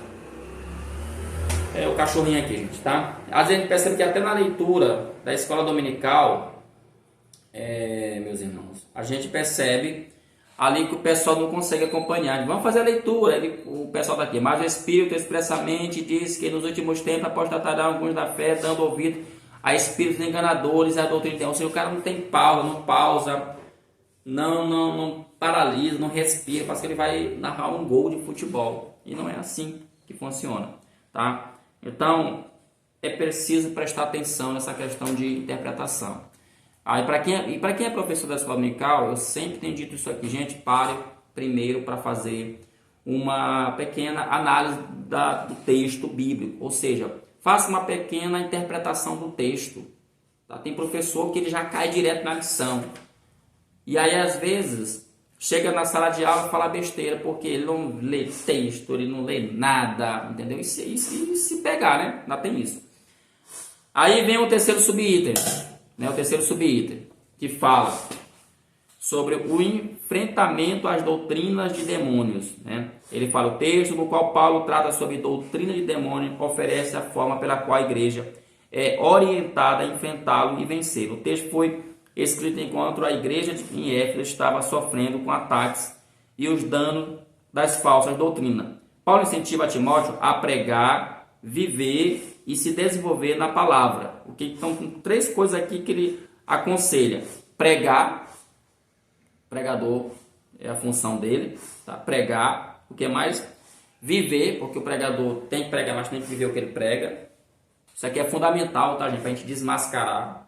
É o cachorrinho aqui, gente, tá? Às vezes a gente percebe que até na leitura da escola dominical, meus irmãos, a gente percebe ali que o pessoal não consegue acompanhar. Vamos fazer a leitura. O pessoal daqui. Mas o Espírito expressamente diz que nos últimos tempos apostatarão alguns da fé, dando ouvido a espíritos enganadores e a doutrina. Ou seja, o cara não tem pausa, não paralisa, não respira. Parece que ele vai narrar um gol de futebol. E não é assim que funciona, tá? Então, é preciso prestar atenção nessa questão de interpretação. Aí, para quem é professor da escola dominical, eu sempre tenho dito isso aqui, gente, pare primeiro para fazer uma pequena análise do texto bíblico, ou seja, faça uma pequena interpretação do texto. Tá? Tem professor que ele já cai direto na lição, e aí às vezes chega na sala de aula e fala besteira, porque ele não lê texto, ele não lê nada, entendeu? E se pegar, né? Ainda tem isso. Aí vem o terceiro subitem. O terceiro subitem, que fala sobre o enfrentamento às doutrinas de demônios. Né? Ele fala, o texto no qual Paulo trata sobre doutrina de demônio oferece a forma pela qual a igreja é orientada a enfrentá-lo e vencê-lo. O texto foi escrito enquanto a igreja em Éfeso estava sofrendo com ataques e os danos das falsas doutrinas. Paulo incentiva Timóteo a pregar, viver e se desenvolver na palavra. Então, com três coisas aqui que ele aconselha. Pregar, pregador, é a função dele, tá? Pregar, o que mais? Viver, porque o pregador tem que pregar, mas tem que viver o que ele prega. Isso aqui é fundamental, tá, gente? Para a gente desmascarar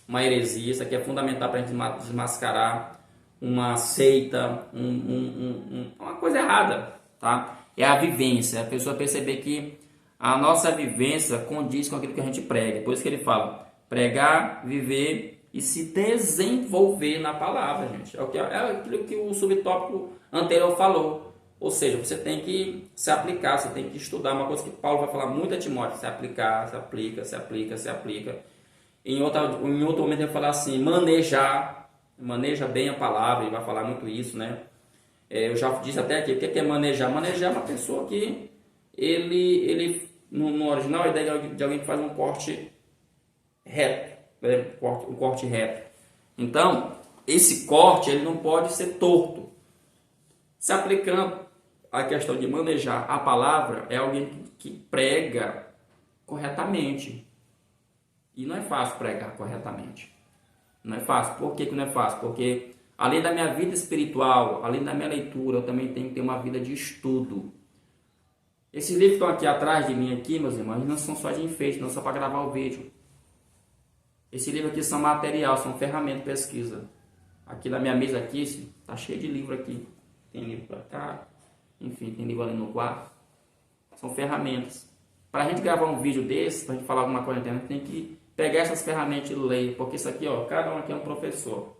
uma heresia, isso aqui é fundamental para a gente desmascarar uma seita, uma coisa errada, tá? É a vivência, a pessoa perceber que a nossa vivência condiz com aquilo que a gente prega. Por isso que ele fala, pregar, viver e se desenvolver na palavra, gente. É aquilo que o subtópico anterior falou. Ou seja, você tem que se aplicar, você tem que estudar. Uma coisa que Paulo vai falar muito a Timóteo, se aplicar, se aplica, se aplica, se aplica. Em outro momento ele vai falar assim, maneja bem a palavra, ele vai falar muito isso, né? Eu já disse até aqui, o que é manejar? Manejar é uma pessoa que, no original, a ideia de alguém que faz um corte reto, né? Um corte reto. Então, esse corte ele não pode ser torto. Se aplicando a questão de manejar a palavra, é alguém que prega corretamente. E não é fácil pregar corretamente. Não é fácil. Por que não é fácil? Porque além da minha vida espiritual, além da minha leitura, eu também tenho que ter uma vida de estudo. Esses livros que estão aqui atrás de mim, aqui, meus irmãos, não são só de enfeite, não são só para gravar o vídeo. Esse livro aqui são material, são ferramentas de pesquisa. Aqui na minha mesa aqui, está cheio de livro aqui. Tem livro para cá, enfim, tem livro ali no quarto. São ferramentas. Para a gente gravar um vídeo desse, para a gente falar alguma coisa na internet, tem que pegar essas ferramentas e ler. Porque isso aqui, ó, cada um aqui é um professor.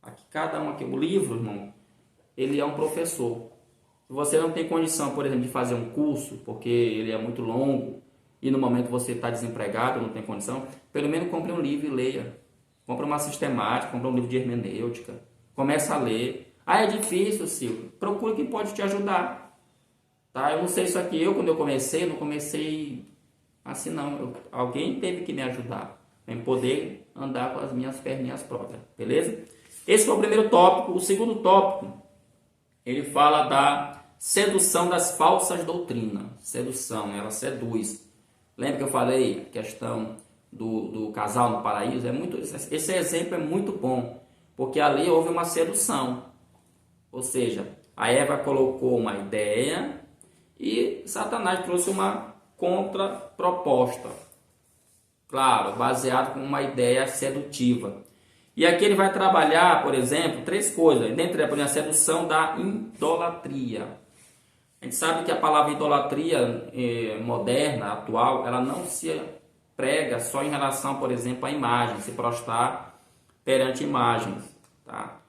Aqui, cada um aqui, o livro, irmão, ele é um professor. Se você não tem condição, por exemplo, de fazer um curso, porque ele é muito longo, e no momento você está desempregado, não tem condição, pelo menos compre um livro e leia. Compre uma sistemática, compre um livro de hermenêutica. Começa a ler. Ah, é difícil, Silvio. Procure quem pode te ajudar. Tá? Eu não sei isso aqui. Quando eu comecei, não comecei assim não. Alguém teve que me ajudar. Para poder andar com as minhas perninhas próprias. Beleza? Esse foi o primeiro tópico. O segundo tópico, ele fala da sedução das falsas doutrinas. Sedução, ela seduz. Lembra que eu falei a questão do casal no paraíso? Esse exemplo é muito bom. Porque ali houve uma sedução. Ou seja, a Eva colocou uma ideia e Satanás trouxe uma contraproposta. Claro, baseado em uma ideia sedutiva. E aqui ele vai trabalhar, por exemplo, 3 coisas. Dentre elas, a sedução da idolatria. A gente sabe que a palavra idolatria moderna, atual, ela não se prega só em relação, por exemplo, à imagem, se prostrar perante imagens. Tá?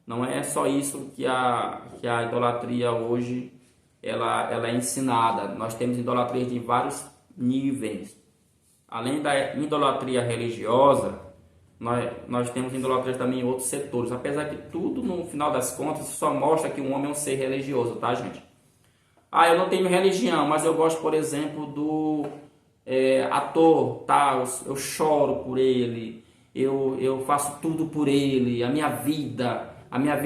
Não é só isso que a idolatria hoje ela é ensinada. Nós temos idolatria de vários níveis. Além da idolatria religiosa, nós temos idolatria também em outros setores. Apesar que tudo, no final das contas, só mostra que um homem é um ser religioso, tá, gente? Ah, eu não tenho religião, mas eu gosto, por exemplo, do ator tal, eu choro por ele, eu faço tudo por ele, a minha vida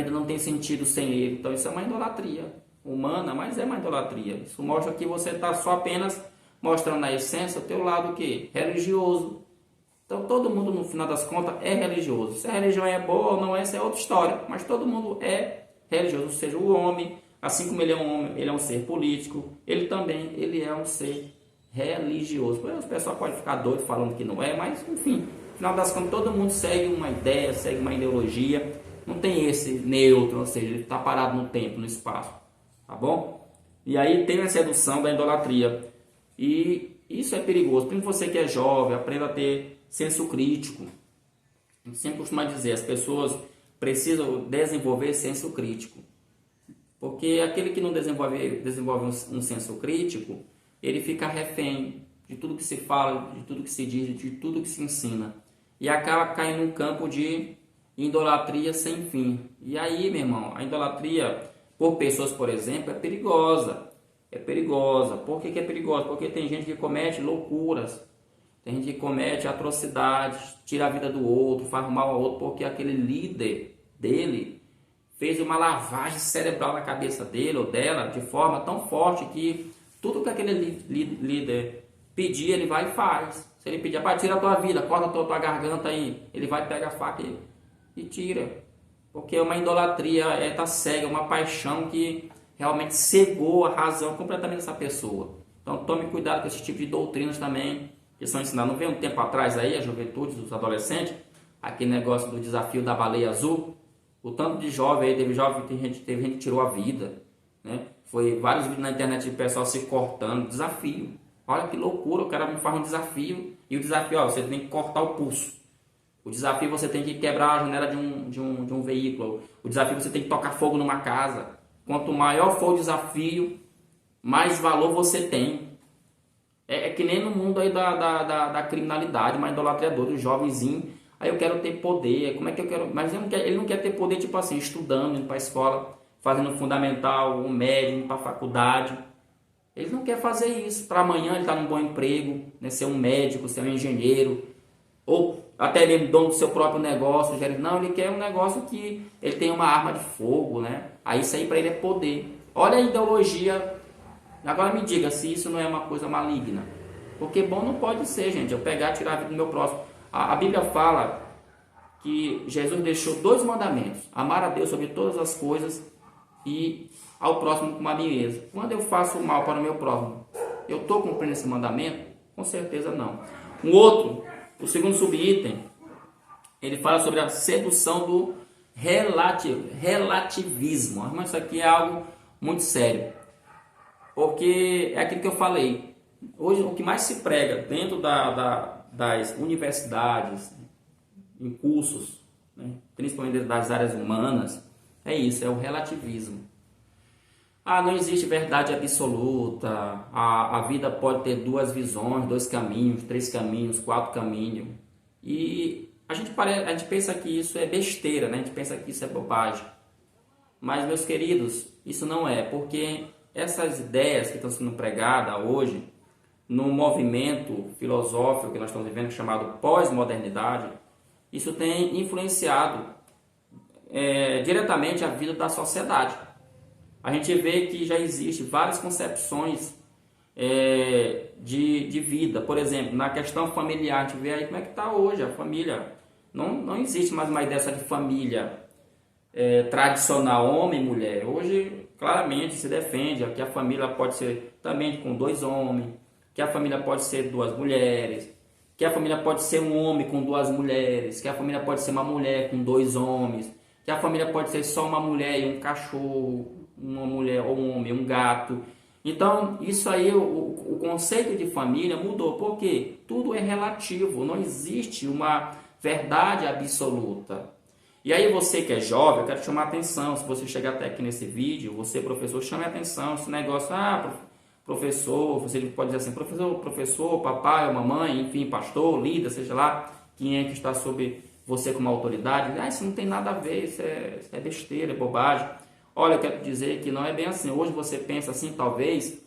não tem sentido sem ele. Então isso é uma idolatria humana, mas é uma idolatria. Isso mostra que você está só apenas mostrando na essência o teu lado que religioso. Então todo mundo no final das contas é religioso. Se a religião é boa ou não é, essa é outra história, mas todo mundo é religioso. Ou seja, o homem, assim como ele é um homem, ele é um ser político, ele é um ser religioso. O pessoal pode ficar doido falando que não é, mas enfim, no final das contas todo mundo segue uma ideia, segue uma ideologia. Não tem esse neutro, ou seja, ele está parado no tempo, no espaço, tá bom? E aí tem a sedução da idolatria. E isso é perigoso. Para você que é jovem, aprenda a ter senso crítico. A gente sempre costuma dizer, as pessoas precisam desenvolver senso crítico. Porque aquele que não desenvolve um senso crítico, ele fica refém de tudo que se fala, de tudo que se diz, de tudo que se ensina. E acaba caindo num campo de idolatria sem fim. E aí, meu irmão, a idolatria por pessoas, por exemplo, é perigosa. É perigosa. Por que é perigosa? Porque tem gente que comete loucuras. Tem gente que comete atrocidades, tira a vida do outro, faz mal ao outro, porque aquele líder dele fez uma lavagem cerebral na cabeça dele ou dela de forma tão forte que tudo que aquele líder pedir, ele vai e faz. Se ele pedir, tira a tua vida, corta a tua garganta aí, ele vai pegar a faca e tira. Porque é uma idolatria, tá cega, é uma paixão que realmente cegou a razão completamente dessa pessoa. Então tome cuidado com esse tipo de doutrinas também, que são ensinadas. Não veio um tempo atrás aí, a juventude dos adolescentes, aquele negócio do desafio da baleia azul, o tanto de jovem aí, teve gente que tirou a vida, né? Foi vários vídeos na internet de pessoal se cortando, desafio. Olha que loucura, o cara me faz um desafio, e o desafio, ó, você tem que cortar o pulso. O desafio você tem que quebrar a janela de um veículo. O desafio você tem que tocar fogo numa casa. Quanto maior for o desafio, mais valor você tem. É que nem no mundo aí da criminalidade, mais idolatriador, do jovenzinho. Aí eu quero ter poder. Como é que eu quero? Mas ele não quer ter poder, tipo assim, estudando, indo para a escola, fazendo fundamental, um médio, indo para a faculdade. Ele não quer fazer isso. Para amanhã ele estar num bom emprego, né, ser um médico, ser um engenheiro, ou até mesmo dono do seu próprio negócio. Não, ele quer um negócio que ele tem uma arma de fogo, né? Aí isso aí para ele é poder. Olha a ideologia. Agora me diga se isso não é uma coisa maligna. Porque bom não pode ser, gente, eu pegar e tirar a vida do meu próximo. A Bíblia fala que Jesus deixou 2 mandamentos: amar a Deus sobre todas as coisas e ao próximo como a mim mesmo. Quando eu faço o mal para o meu próximo, eu estou cumprindo esse mandamento? Com certeza não. Um outro, o segundo subitem, ele fala sobre a sedução do relativismo. Mas isso aqui é algo muito sério. Porque é aquilo que eu falei. Hoje o que mais se prega dentro das universidades, em cursos, né, principalmente das áreas humanas, é isso, é o relativismo. Não existe verdade absoluta, a vida pode ter 2 visões, 2 caminhos, 3 caminhos, 4 caminhos. E a gente pensa que isso é besteira, né? A gente pensa que isso é bobagem. Mas, meus queridos, isso não é, porque essas ideias que estão sendo pregadas hoje, no movimento filosófico que nós estamos vivendo, chamado pós-modernidade, isso tem influenciado diretamente a vida da sociedade. A gente vê que já existe várias concepções de vida. Por exemplo, na questão familiar, a gente vê aí como é que está hoje a família. Não existe mais uma ideia de família tradicional, homem e mulher. Hoje, claramente, se defende que a família pode ser também com 2 homens, que a família pode ser 2 mulheres, que a família pode ser um homem com 2 mulheres, que a família pode ser uma mulher com 2 homens, que a família pode ser só uma mulher e um cachorro, uma mulher ou um homem, um gato. Então, isso aí, o conceito de família mudou. Por quê? Tudo é relativo, não existe uma verdade absoluta. E aí você que é jovem, eu quero te chamar a atenção. Se você chegar até aqui nesse vídeo, você professor, chame a atenção. Esse negócio, professor, você pode dizer assim, professor, papai ou mamãe, enfim, pastor, líder, seja lá quem é que está sob você como autoridade. Isso não tem nada a ver, isso é besteira, é bobagem. Olha, eu quero te dizer que não é bem assim. Hoje você pensa assim, talvez,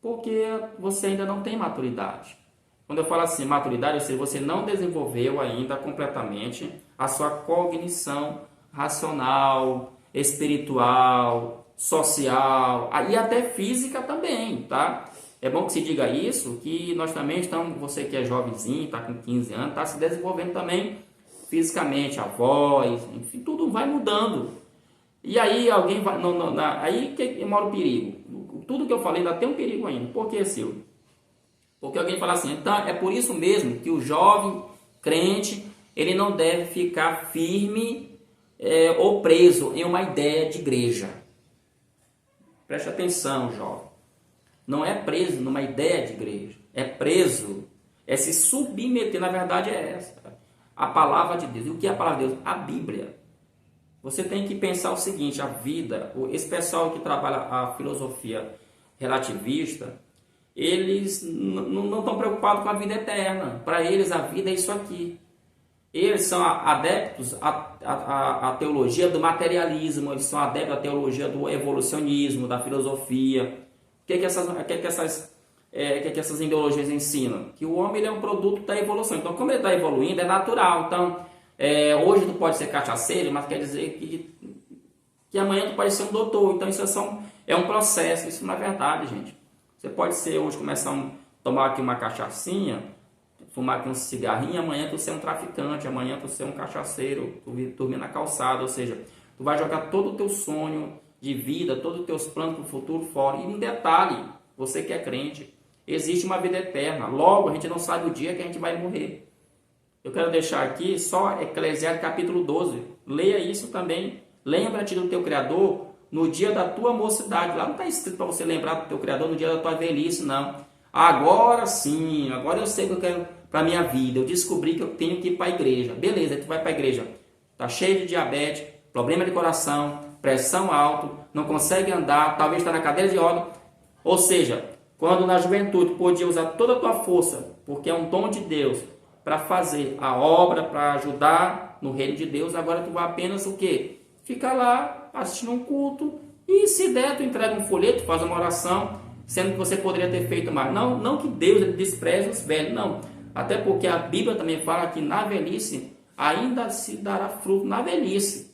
porque você ainda não tem maturidade. Quando eu falo assim, maturidade, ou seja, você não desenvolveu ainda completamente a sua cognição racional, espiritual, social e até física também, tá? É bom que se diga isso, que nós também estamos, você que é jovenzinho, está com 15 anos, está se desenvolvendo também fisicamente, a voz, enfim, tudo vai mudando. E aí alguém vai, aí que mora o perigo. Tudo que eu falei ainda tem um perigo ainda. Por que, Silvio? Porque alguém fala assim, então é por isso mesmo que o jovem crente, ele não deve ficar firme ou preso em uma ideia de igreja. Preste atenção, jovem. Não é preso numa ideia de igreja. É preso, é se submeter, na verdade é essa. A palavra de Deus. E o que é a palavra de Deus? A Bíblia. Você tem que pensar o seguinte, a vida, esse pessoal que trabalha a filosofia relativista, eles não estão preocupados com a vida eterna. Para eles a vida é isso aqui. Eles são adeptos à teologia do materialismo, eles são adeptos à teologia do evolucionismo, da filosofia. O que essas ideologias ensinam? Que o homem ele é um produto da evolução. Então, como ele está evoluindo, é natural. Então, hoje tu pode ser cachaceiro, mas quer dizer que amanhã tu pode ser um doutor. Então, isso é um processo. Isso não é verdade, gente. Você pode ser hoje, começar a tomar aqui uma cachaçinha, fumar aqui um cigarrinho, amanhã tu ser um traficante, amanhã tu ser um cachaceiro, tu dormir na calçada. Ou seja, Tu vai jogar todo o teu sonho de vida, todos os teus planos para o futuro fora. E um detalhe, você que é crente, existe uma vida eterna. Logo, a gente não sabe o dia que a gente vai morrer. Eu quero deixar aqui só Eclesiastes capítulo 12. Leia isso também. Lembra-te do teu Criador no dia da tua mocidade. Lá não está escrito para você lembrar do teu Criador no dia da tua velhice, não. Agora sim, agora eu sei o que eu quero para a minha vida. Eu descobri que eu tenho que ir para a igreja. Beleza, aí tu vai para a igreja. Está cheio de diabetes, problema de coração, pressão alta, não consegue andar, talvez está na cadeira de roda. Ou seja, quando na juventude podia usar toda a tua força, porque é um dom de Deus, para fazer a obra, para ajudar no reino de Deus, agora tu vai apenas o quê? Ficar lá assistindo um culto e se der, tu entrega um folheto, faz uma oração, sendo que você poderia ter feito mais. Não que Deus ele despreze os velhos, não. Até porque a Bíblia também fala que na velhice ainda se dará fruto na velhice.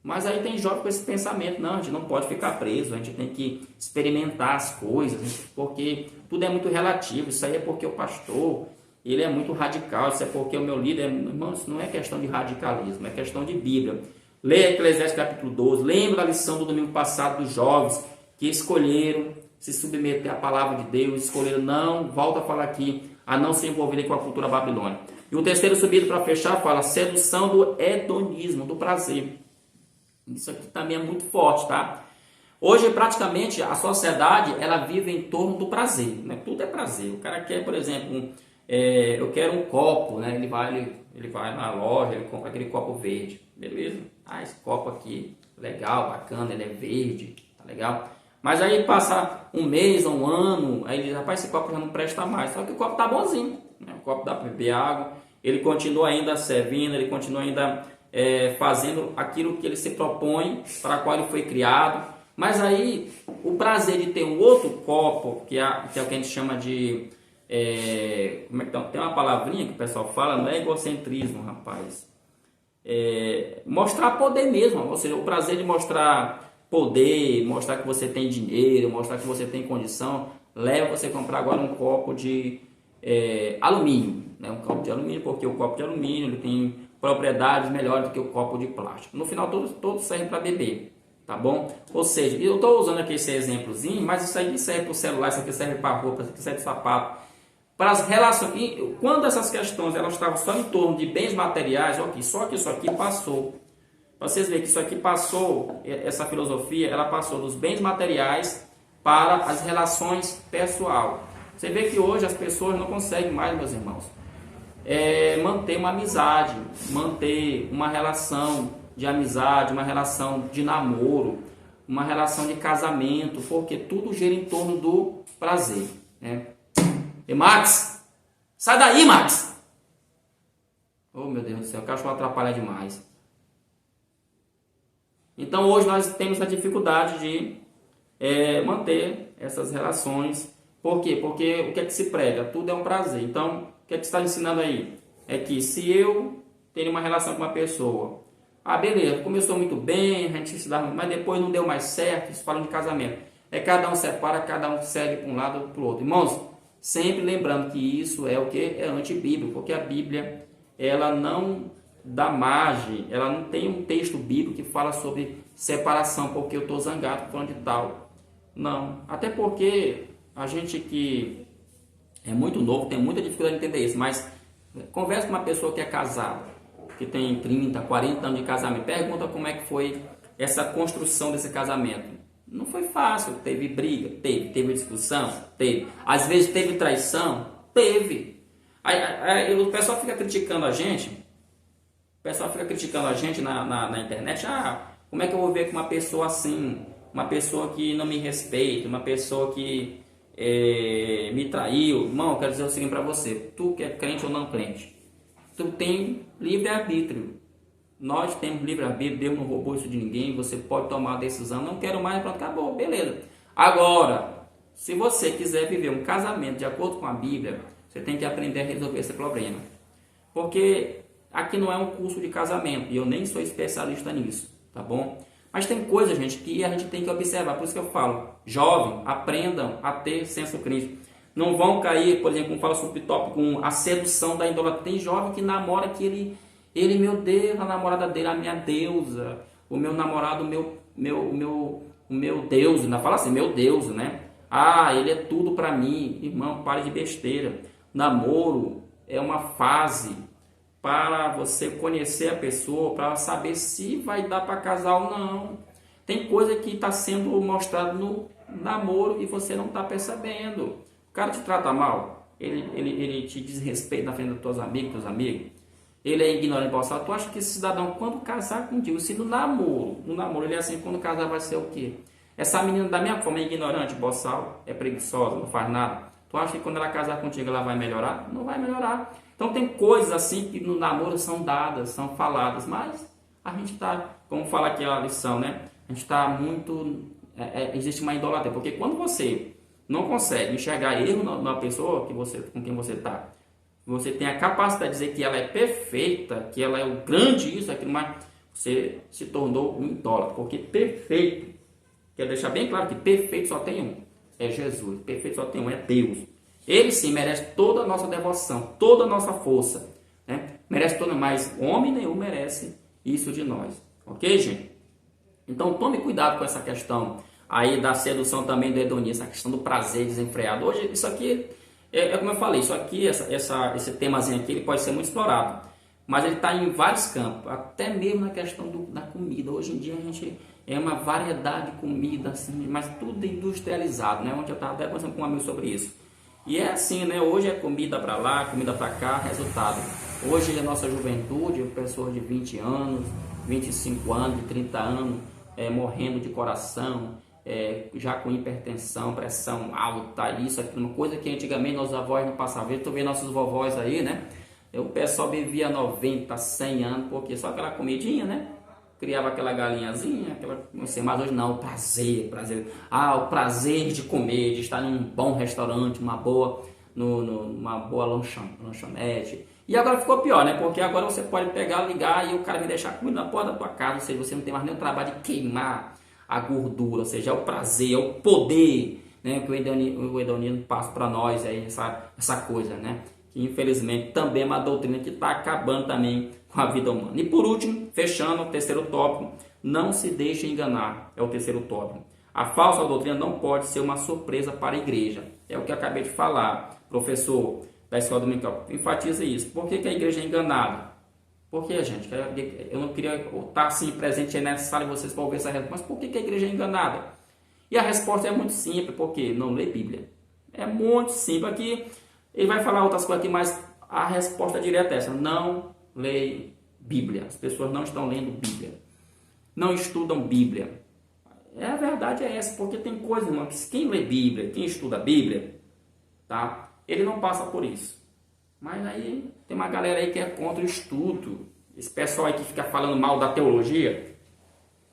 Mas aí tem jovem com esse pensamento, não, a gente não pode ficar preso, a gente tem que experimentar as coisas, porque tudo é muito relativo. Isso aí é porque o pastor, ele é muito radical, isso é porque o meu líder, irmão, isso não é questão de radicalismo, é questão de Bíblia. Leia Eclesiastes capítulo 12, lembra a lição do domingo passado dos jovens que escolheram se submeter à palavra de Deus, escolheram não, volta a falar aqui, a não se envolverem com a cultura babilônica. E o terceiro subido para fechar fala sedução do hedonismo, do prazer. Isso aqui também é muito forte, tá? Hoje, praticamente, a sociedade, ela vive em torno do prazer, né? Tudo é prazer. O cara quer, por exemplo, eu quero um copo, né? Ele vai na loja, ele compra aquele copo verde, beleza? Ah, esse copo aqui, legal, bacana, ele é verde, tá legal? Mas aí passa um mês ou um ano, aí ele diz, rapaz, esse copo já não presta mais. Só que o copo tá bonzinho, né? O copo dá para beber água, ele continua ainda servindo, ele continua ainda fazendo aquilo que ele se propõe, para qual ele foi criado. Mas aí, o prazer de ter um outro copo, que é o que a gente chama de... como é que tem uma palavrinha que o pessoal fala, não é egocentrismo, rapaz. Mostrar poder mesmo, ou seja, o prazer de mostrar poder, mostrar que você tem dinheiro, mostrar que você tem condição, leva você a comprar agora um copo de alumínio, né? Um copo de alumínio, porque o copo de alumínio ele tem propriedades melhores do que o copo de plástico. No final, todos servem para beber, tá bom? Ou seja, eu estou usando aqui esse exemplozinho, mas isso aí serve para o celular, isso aqui serve para roupa, isso aqui serve para sapato. Para as relações, quando essas questões elas estavam só em torno de bens materiais, ok, só que isso aqui passou. Para vocês verem que isso aqui passou, essa filosofia, ela passou dos bens materiais para as relações pessoal. Você vê que hoje as pessoas não conseguem mais, meus irmãos, manter uma amizade, manter uma relação de amizade, uma relação de namoro, uma relação de casamento, porque tudo gira em torno do prazer, né? E Max, sai daí, Max! Oh, meu Deus do céu, o cachorro atrapalha demais. Então hoje nós temos a dificuldade de manter essas relações. Por quê? Porque o que é que se prega? Tudo é um prazer. Então, o que é que você está ensinando aí? É que se eu tenho uma relação com uma pessoa, beleza, começou muito bem, a gente se dá, mas depois não deu mais certo, isso falando de casamento. Cada um separa, cada um segue para um lado ou para o outro. Irmãos, sempre lembrando que isso é o que? É antibíblico, porque a Bíblia, ela não dá margem, ela não tem um texto bíblico que fala sobre separação, porque eu estou zangado falando de tal. Não, até porque a gente que é muito novo tem muita dificuldade de entender isso, mas conversa com uma pessoa que é casada, que tem 30, 40 anos de casamento, pergunta como é que foi essa construção desse casamento. Não foi fácil, teve briga, teve discussão, teve. Às vezes teve traição, teve. Aí o pessoal fica criticando a gente, na internet, como é que eu vou ver com uma pessoa assim, uma pessoa que não me respeita, uma pessoa que me traiu. Irmão, eu quero dizer o seguinte para você, tu que é crente ou não crente, tu tem livre-arbítrio. Nós temos livre-arbítrio, Deus não roubou isso de ninguém, você pode tomar a decisão, não quero mais, pronto, acabou, beleza. Agora, se você quiser viver um casamento de acordo com a Bíblia, você tem que aprender a resolver esse problema. Porque aqui não é um curso de casamento, e eu nem sou especialista nisso, tá bom? Mas tem coisa, gente, que a gente tem que observar, por isso que eu falo, jovem, aprendam a ter senso crítico. Não vão cair, por exemplo, como fala sobre o tópico, com a sedução da idolatria. Tem jovem que namora que ele, meu Deus, a namorada dele, a minha deusa. o meu namorado, o meu Deus, ainda fala assim, meu Deus, né? Ah, ele é tudo para mim. Irmão, pare de besteira. Namoro é uma fase para você conhecer a pessoa, para saber se vai dar para casar ou não. Tem coisa que está sendo mostrada no namoro e você não está percebendo. O cara te trata mal, ele te desrespeita na frente dos teus amigos, ele é ignorante, boçal. Tu acha que esse cidadão, quando casar contigo, se no namoro ele é assim, quando casar vai ser o quê? Essa menina da minha forma é ignorante, boçal, é preguiçosa, não faz nada. Tu acha que quando ela casar contigo ela vai melhorar? Não vai melhorar. Então tem coisas assim que no namoro são dadas, são faladas, mas a gente está, como fala aqui a lição, né? A gente está muito, existe uma idolatria, porque quando você não consegue enxergar erro na pessoa com quem você está, você tem a capacidade de dizer que ela é perfeita, que ela é o grande isso, aquilo, mas você se tornou um idólatra, porque perfeito, quero deixar bem claro que perfeito só tem um, é Jesus, perfeito só tem um, é Deus. Ele sim merece toda a nossa devoção, toda a nossa força, né? Merece toda, mas homem nenhum merece isso de nós, ok, gente? Então tome cuidado com essa questão aí da sedução também do hedonismo, essa questão do prazer desenfreado. Hoje isso aqui é como eu falei, isso aqui, esse temazinho aqui, ele pode ser muito explorado, mas ele está em vários campos, até mesmo na questão da comida. Hoje em dia a gente é uma variedade de comida, assim, mas tudo industrializado, né? Ontem eu estava até conversando com um amigo sobre isso. E é assim, né? Hoje é comida para lá, comida para cá, resultado. Hoje a nossa juventude, pessoas de 20 anos, 25 anos, de 30 anos, morrendo de coração, já com hipertensão, pressão alta, isso, aquilo, uma coisa que antigamente nossos avós não passavam. Eu tô vendo nossos vovós aí, né? O pessoal bebia 90, 100 anos, porque só aquela comidinha, né? Criava aquela galinhazinha, não sei, mas hoje não, prazer. O prazer de comer, de estar em um bom restaurante, uma boa lanchonete. E agora ficou pior, né? Porque agora você pode pegar, ligar e o cara vai deixar comida na porta da tua casa, ou seja, você não tem mais nenhum trabalho de queimar a gordura, ou seja, é o prazer, é o poder, né? Que o hedonismo passa para nós, aí, essa coisa, né? Que infelizmente também é uma doutrina que está acabando também com a vida humana. E por último, fechando o terceiro tópico, não se deixe enganar, é o terceiro tópico. A falsa doutrina não pode ser uma surpresa para a igreja. É o que eu acabei de falar, professor da escola dominical. Enfatiza isso. Por que a igreja é enganada? Por que, gente? Eu não queria estar assim presente aí nessa sala e vocês para ouvir essa resposta. Mas por que a igreja é enganada? E a resposta é muito simples, porque não lê Bíblia. É muito simples. Aqui ele vai falar outras coisas aqui, mas a resposta direta é essa: não leem Bíblia. As pessoas não estão lendo Bíblia. Não estudam Bíblia. A verdade é essa, porque tem coisas, irmão, que quem lê Bíblia, quem estuda Bíblia, tá? Ele não passa por isso. Mas aí tem uma galera aí que é contra o estudo. Esse pessoal aí que fica falando mal da teologia,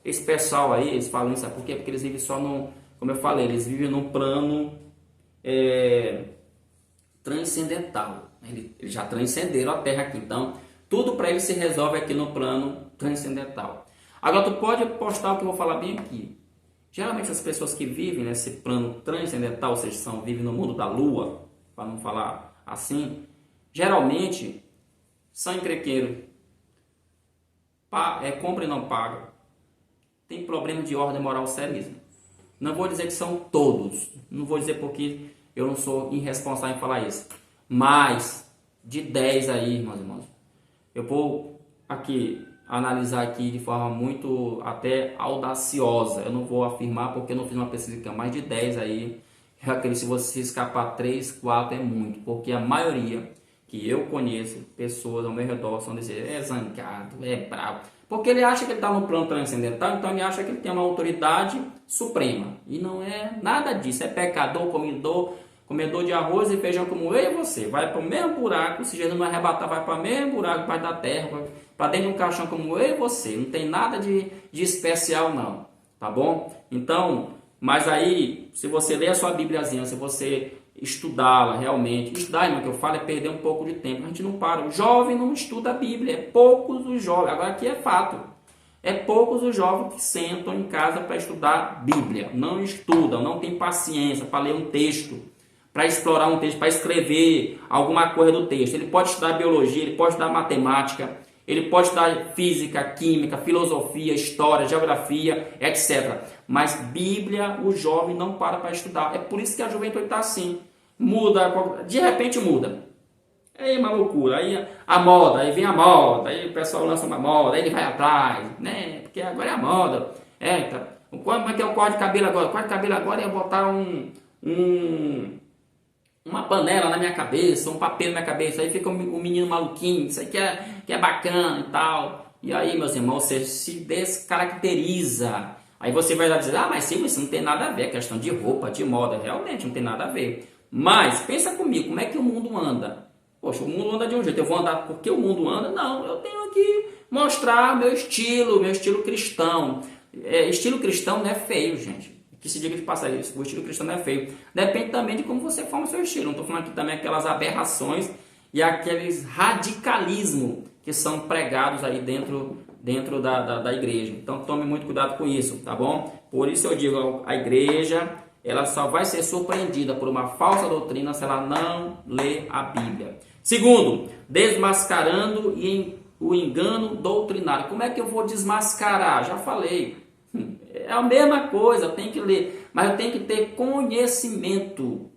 esse pessoal aí, eles falam isso, sabe por quê? Porque eles vivem só no, como eu falei, eles vivem num plano transcendental. Eles já transcenderam a Terra aqui, então tudo para eles se resolve aqui no plano transcendental. Agora tu pode postar o que eu vou falar bem aqui. Geralmente as pessoas que vivem nesse plano transcendental, ou seja, vivem no mundo da lua, para não falar assim, geralmente são encrenqueiros, compra e não paga, tem problema de ordem moral seríssimo. Não vou dizer que são todos, não vou dizer porque eu não sou irresponsável em falar isso, mas de 10 aí, irmãos, eu vou aqui analisar aqui de forma muito até audaciosa. Eu não vou afirmar porque eu não fiz uma pesquisa, mas de 10 aí, eu acredito que se você escapar 3, 4 é muito, porque a maioria que eu conheço, pessoas ao meu redor, são dizer, é zangado, é bravo, porque ele acha que ele está no plano transcendental, então ele acha que ele tem uma autoridade suprema, e não é nada disso, é pecador, comedor de arroz e feijão como eu e você, vai para o mesmo buraco, se Jesus não arrebatar, vai para o mesmo buraco, vai da terra, para dentro de um caixão como eu e você, não tem nada de especial não, tá bom? Então, mas aí, se você ler a sua Bíbliazinha, se você estudá-la realmente, estudar, irmão, que eu falo é perder um pouco de tempo, a gente não para, o jovem não estuda a Bíblia, é poucos os jovens, agora aqui é fato, é poucos os jovens que sentam em casa para estudar Bíblia, não estudam, não tem paciência para ler um texto, para explorar um texto, para escrever alguma coisa do texto. Ele pode estudar biologia, ele pode estudar matemática, Ele pode estudar física, química, filosofia, história, geografia, etc. Mas Bíblia, o jovem não para estudar. É por isso que a juventude está assim. Muda, de repente muda. Aí uma loucura, aí a moda, aí vem a moda, aí o pessoal lança uma moda, aí ele vai atrás, né? Porque agora é a moda. Então, como é que é o corte de cabelo agora? O corte de cabelo agora é botar uma panela na minha cabeça, um papel na minha cabeça, aí fica o menino maluquinho, isso aí que é bacana e tal. E aí, meus irmãos, você se descaracteriza. Aí você vai dizer, mas sim, isso não tem nada a ver, é questão de roupa, de moda, realmente não tem nada a ver. Mas, pensa comigo, como é que o mundo anda? Poxa, o mundo anda de um jeito, eu vou andar porque o mundo anda? Não, eu tenho que mostrar meu estilo cristão. Estilo cristão não é feio, gente. Que se diga de passagem, o estilo cristão não é feio. Depende também de como você forma o seu estilo. Não estou falando aqui também aquelas aberrações e aqueles radicalismo que são pregados aí dentro da igreja. Então tome muito cuidado com isso, tá bom? Por isso eu digo, a igreja ela só vai ser surpreendida por uma falsa doutrina se ela não ler a Bíblia. Segundo, desmascarando o engano doutrinário. Como é que eu vou desmascarar? Já falei. É a mesma coisa, eu tenho que ler, mas eu tenho que ter conhecimento.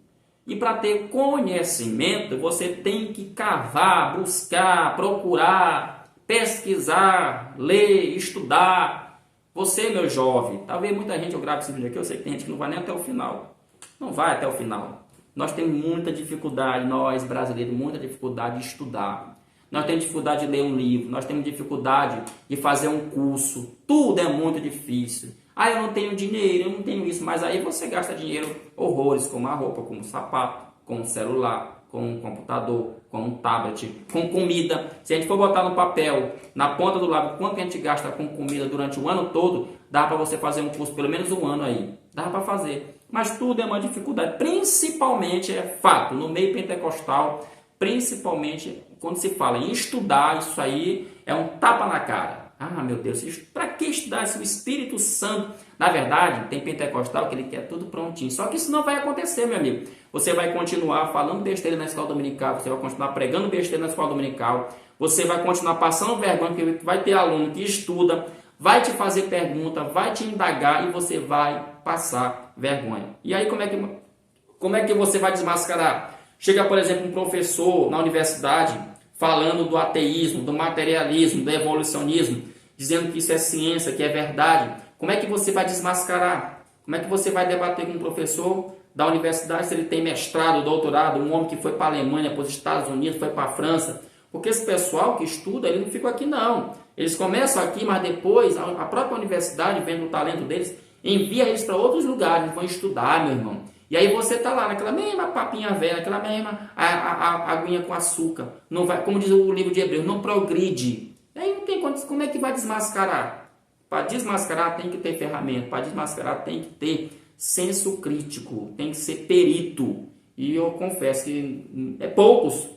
E para ter conhecimento, você tem que cavar, buscar, procurar, pesquisar, ler, estudar. Você, meu jovem, talvez muita gente, eu gravo esse vídeo aqui, eu sei que tem gente que não vai nem até o final. Não vai até o final. Nós temos muita dificuldade, nós brasileiros, muita dificuldade de estudar. Nós temos dificuldade de ler um livro, nós temos dificuldade de fazer um curso. Tudo é muito difícil. Eu não tenho dinheiro, eu não tenho isso. Mas aí você gasta dinheiro horrores, como a roupa, como o sapato, com o celular, com o computador, com o tablet, com comida. Se a gente for botar no papel, na ponta do lápis, quanto a gente gasta com comida durante o ano todo, dá para você fazer um curso pelo menos um ano aí. Dá para fazer. Mas tudo é uma dificuldade. Principalmente, é fato, no meio pentecostal, principalmente quando se fala em estudar, isso aí é um tapa na cara. Meu Deus, para que estudar se o Espírito Santo... Na verdade, tem pentecostal que ele quer tudo prontinho. Só que isso não vai acontecer, meu amigo. Você vai continuar falando besteira na escola dominical, você vai continuar pregando besteira na escola dominical, você vai continuar passando vergonha, porque vai ter aluno que estuda, vai te fazer pergunta, vai te indagar e você vai passar vergonha. E aí como é que você vai desmascarar? Chega, por exemplo, um professor na universidade falando do ateísmo, do materialismo, do evolucionismo, dizendo que isso é ciência, que é verdade. Como é que você vai desmascarar? Como é que você vai debater com um professor da universidade se ele tem mestrado, doutorado, um homem que foi para a Alemanha, para os Estados Unidos, foi para a França? Porque esse pessoal que estuda, ele não fica aqui não. Eles começam aqui, mas depois a própria universidade, vendo o talento deles, envia eles para outros lugares, eles vão estudar, meu irmão. E aí você está lá naquela mesma papinha velha, aquela mesma aguinha com açúcar. Não vai, como diz o livro de Hebreus, não progride. Aí não tem condição, como é que vai desmascarar? Para desmascarar tem que ter ferramenta, para desmascarar tem que ter senso crítico, tem que ser perito. E eu confesso que é poucos.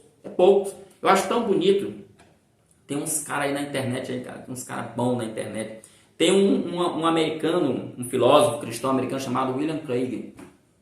Eu acho tão bonito. Tem uns caras aí na internet, aí, cara, uns caras bons na internet. Tem um americano, um filósofo cristão americano chamado William Craig.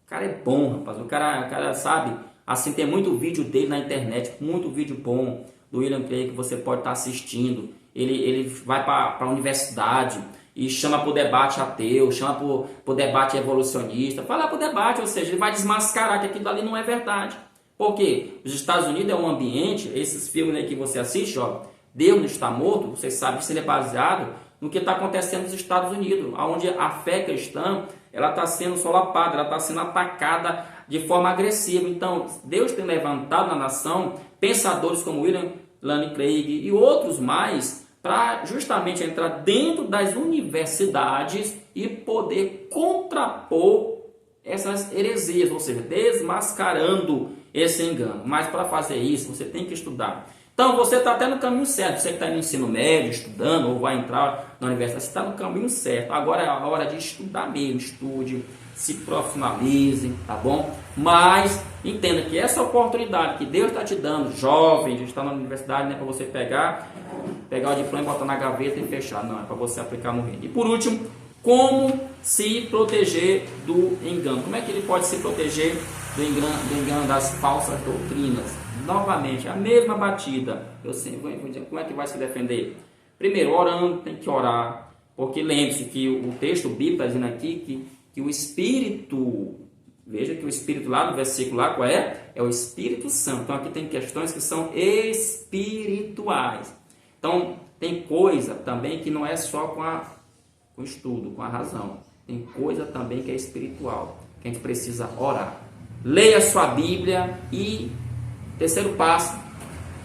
O cara é bom, rapaz. O cara sabe, assim, tem muito vídeo dele na internet, muito vídeo bom do William Craig que você pode estar assistindo. Ele vai para a universidade e chama para o debate ateu, chama para o debate evolucionista, fala para o debate, ou seja, ele vai desmascarar que aquilo ali não é verdade. Por quê? Os Estados Unidos é um ambiente, esses filmes aí que você assiste, ó, Deus não está morto, você sabe que ele é baseado no que está acontecendo nos Estados Unidos, onde a fé cristã ela está sendo solapada, ela está sendo atacada de forma agressiva. Então, Deus tem levantado na nação pensadores como William Lane Craig e outros mais para justamente entrar dentro das universidades e poder contrapor essas heresias, ou seja, desmascarando esse engano. Mas para fazer isso, você tem que estudar. Então, você está até no caminho certo. Você que está no ensino médio, estudando, ou vai entrar na universidade, você está no caminho certo. Agora é a hora de estudar mesmo. Estude, se profissionalize, tá bom? Mas entenda que essa oportunidade que Deus está te dando, jovem, de estar na universidade, não é para você pegar o diploma e botar na gaveta e fechar. Não, é para você aplicar no reino. E por último, como se proteger do engano? Como é que ele pode se proteger do engano das falsas doutrinas. Novamente, a mesma batida. Eu sempre vou dizer, como é que vai se defender? Primeiro, orando, tem que orar, porque lembre-se que o texto bíblico está dizendo aqui que o Espírito, veja que o Espírito lá no versículo lá, qual é? É o Espírito Santo. Então aqui tem questões que são espirituais. Então tem coisa também que não é só com o estudo, com a razão. Tem coisa também que é espiritual, que a gente precisa orar. Leia a sua Bíblia e, terceiro passo,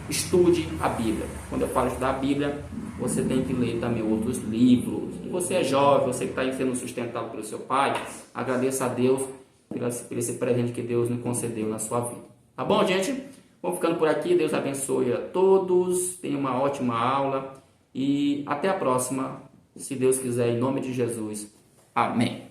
estude a Bíblia. Quando eu falo estudar a Bíblia, você tem que ler também outros livros. Se você é jovem, você que está sendo sustentado pelo seu pai, agradeça a Deus por esse presente que Deus nos concedeu na sua vida. Tá bom, gente? Vamos ficando por aqui. Deus abençoe a todos. Tenha uma ótima aula. E até a próxima, se Deus quiser, em nome de Jesus. Amém.